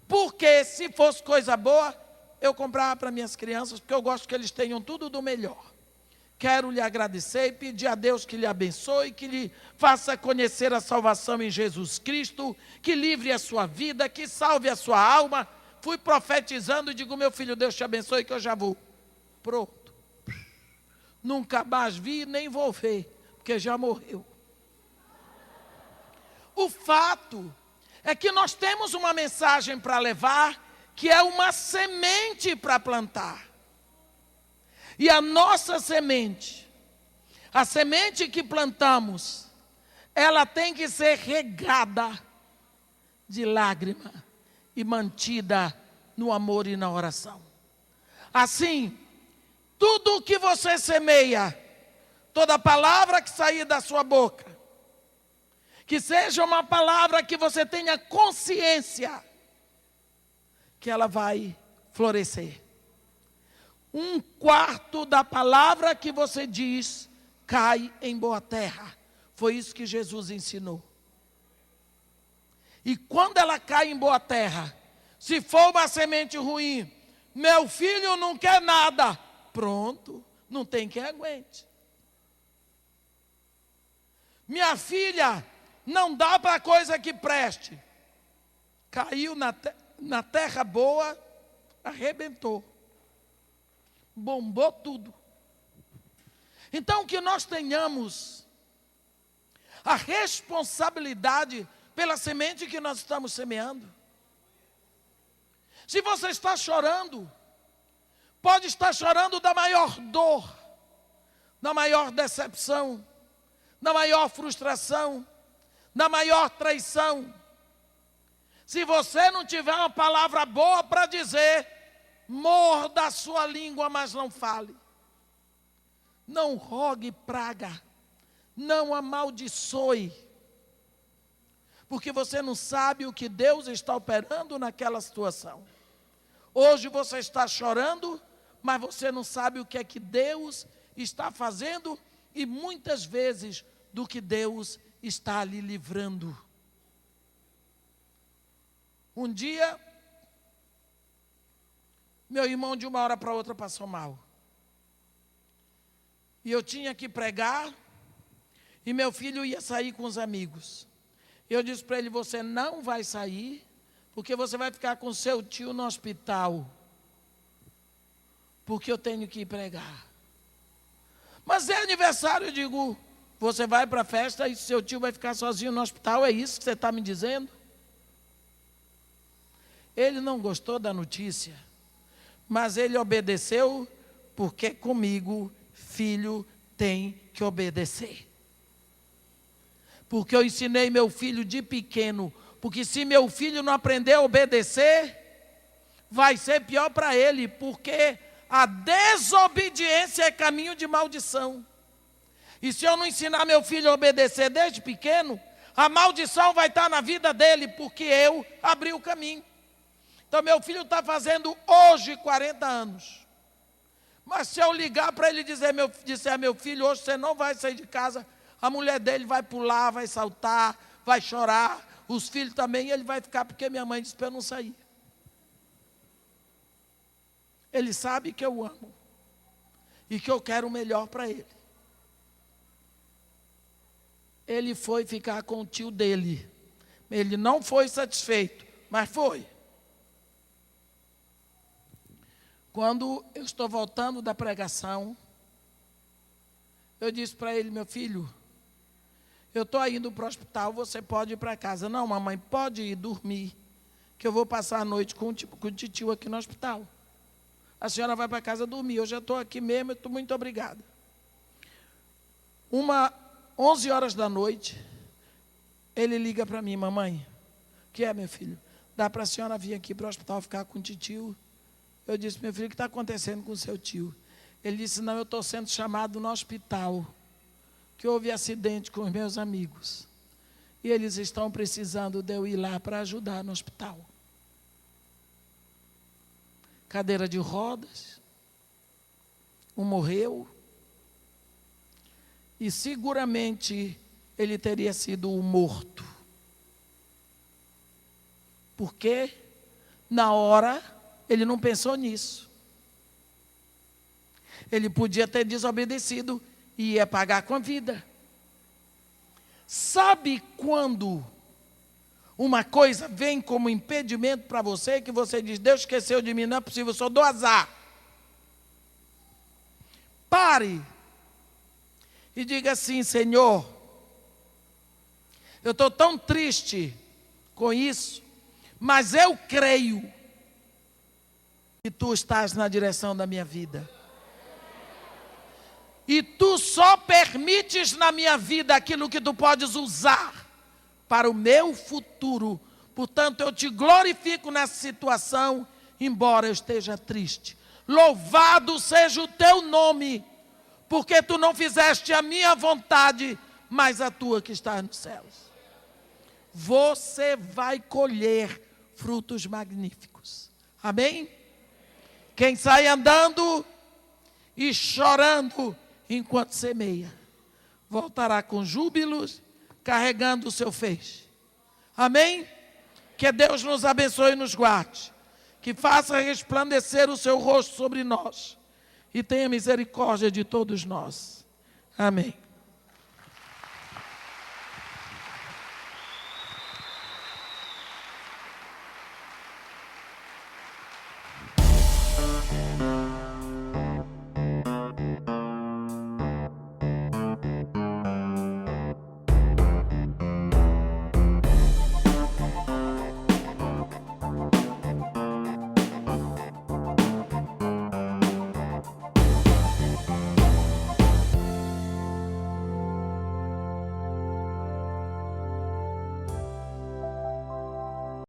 Porque se fosse coisa boa, eu comprava para minhas crianças, porque eu gosto que eles tenham tudo do melhor. quero lhe agradecer e pedir a Deus que lhe abençoe, que lhe faça conhecer a salvação em Jesus Cristo, que livre a sua vida, que salve a sua alma. Fui profetizando e digo, meu filho, Deus te abençoe que eu já vou. Pronto. Nunca mais vi, nem vou ver, porque já morreu. O fato é que nós temos uma mensagem para levar, que é uma semente para plantar. E a nossa semente, a semente que plantamos, ela tem que ser regada de lágrima e mantida no amor e na oração. Assim, tudo o que você semeia, toda palavra que sair da sua boca, que seja uma palavra que você tenha consciência que ela vai florescer. 1/4 da palavra que você diz cai em boa terra. Foi isso que Jesus ensinou. E quando ela cai em boa terra, se for uma semente ruim, meu filho não quer nada, pronto, não tem quem aguente. Minha filha, não dá para coisa que preste. Caiu na terra boa, arrebentou. Bombou tudo. Então que nós tenhamos a responsabilidade pela semente que nós estamos semeando. Se você está chorando, pode estar chorando da maior dor, da maior decepção, da maior frustração, da maior traição. Se você não tiver uma palavra boa para dizer, morda a sua língua, mas não fale. Não rogue praga, não amaldiçoe, porque você não sabe o que Deus está operando naquela situação. Hoje você está chorando, mas você não sabe o que é que Deus está fazendo e muitas vezes do que Deus está lhe livrando. Um dia, meu irmão de uma hora para outra passou mal. E eu tinha que pregar, e meu filho ia sair com os amigos. Eu disse para ele, você não vai sair, porque você vai ficar com seu tio no hospital. Porque eu tenho que ir pregar. Mas é aniversário, eu digo, você vai para a festa e seu tio vai ficar sozinho no hospital, é isso que você está me dizendo? Ele não gostou da notícia, mas ele obedeceu, porque comigo, filho tem que obedecer. Porque eu ensinei meu filho de pequeno, porque se meu filho não aprender a obedecer, vai ser pior para ele, porque a desobediência é caminho de maldição. E se eu não ensinar meu filho a obedecer desde pequeno, a maldição vai estar na vida dele, porque eu abri o caminho. Então meu filho está fazendo hoje 40 anos. Mas se eu ligar para ele disser, meu filho, hoje você não vai sair de casa, a mulher dele vai pular, vai saltar, vai chorar, os filhos também, e ele vai ficar, porque minha mãe disse para eu não sair. Ele sabe que eu amo e que eu quero o melhor para ele. Ele foi ficar com o tio dele. Ele não foi satisfeito, mas foi. Quando eu estou voltando da pregação, eu disse para ele, meu filho, eu estou indo para o hospital, você pode ir para casa. Não, mamãe, pode ir dormir, que eu vou passar a noite com o titio aqui no hospital. A senhora vai para casa dormir, eu já estou aqui mesmo, eu estou muito obrigada. 11 horas da noite, ele liga para mim, mamãe, o que é, meu filho? Dá para a senhora vir aqui para o hospital ficar com o titio? Eu disse, meu filho, o que está acontecendo com o seu tio? Ele disse, não, eu estou sendo chamado no hospital, que houve acidente com os meus amigos. E eles estão precisando de eu ir lá para ajudar no hospital. Cadeira de rodas, um morreu, e seguramente ele teria sido o morto. Porque, na hora, ele não pensou nisso. Ele podia ter desobedecido e ia pagar com a vida. Sabe quando uma coisa vem como impedimento para você, que você diz, Deus esqueceu de mim, não é possível, eu só dou azar. Pare e diga assim, Senhor, eu estou tão triste com isso, mas eu creio que Tu estás na direção da minha vida. E Tu só permites na minha vida aquilo que Tu podes usar para o meu futuro. Portanto, eu Te glorifico nessa situação, embora eu esteja triste. Louvado seja o Teu nome, porque Tu não fizeste a minha vontade, mas a Tua que está nos céus. Você vai colher frutos magníficos. Amém? Quem sai andando e chorando enquanto semeia, voltará com júbilos, carregando o seu feixe. Amém? Que Deus nos abençoe e nos guarde, que faça resplandecer o seu rosto sobre nós e tenha misericórdia de todos nós. Amém.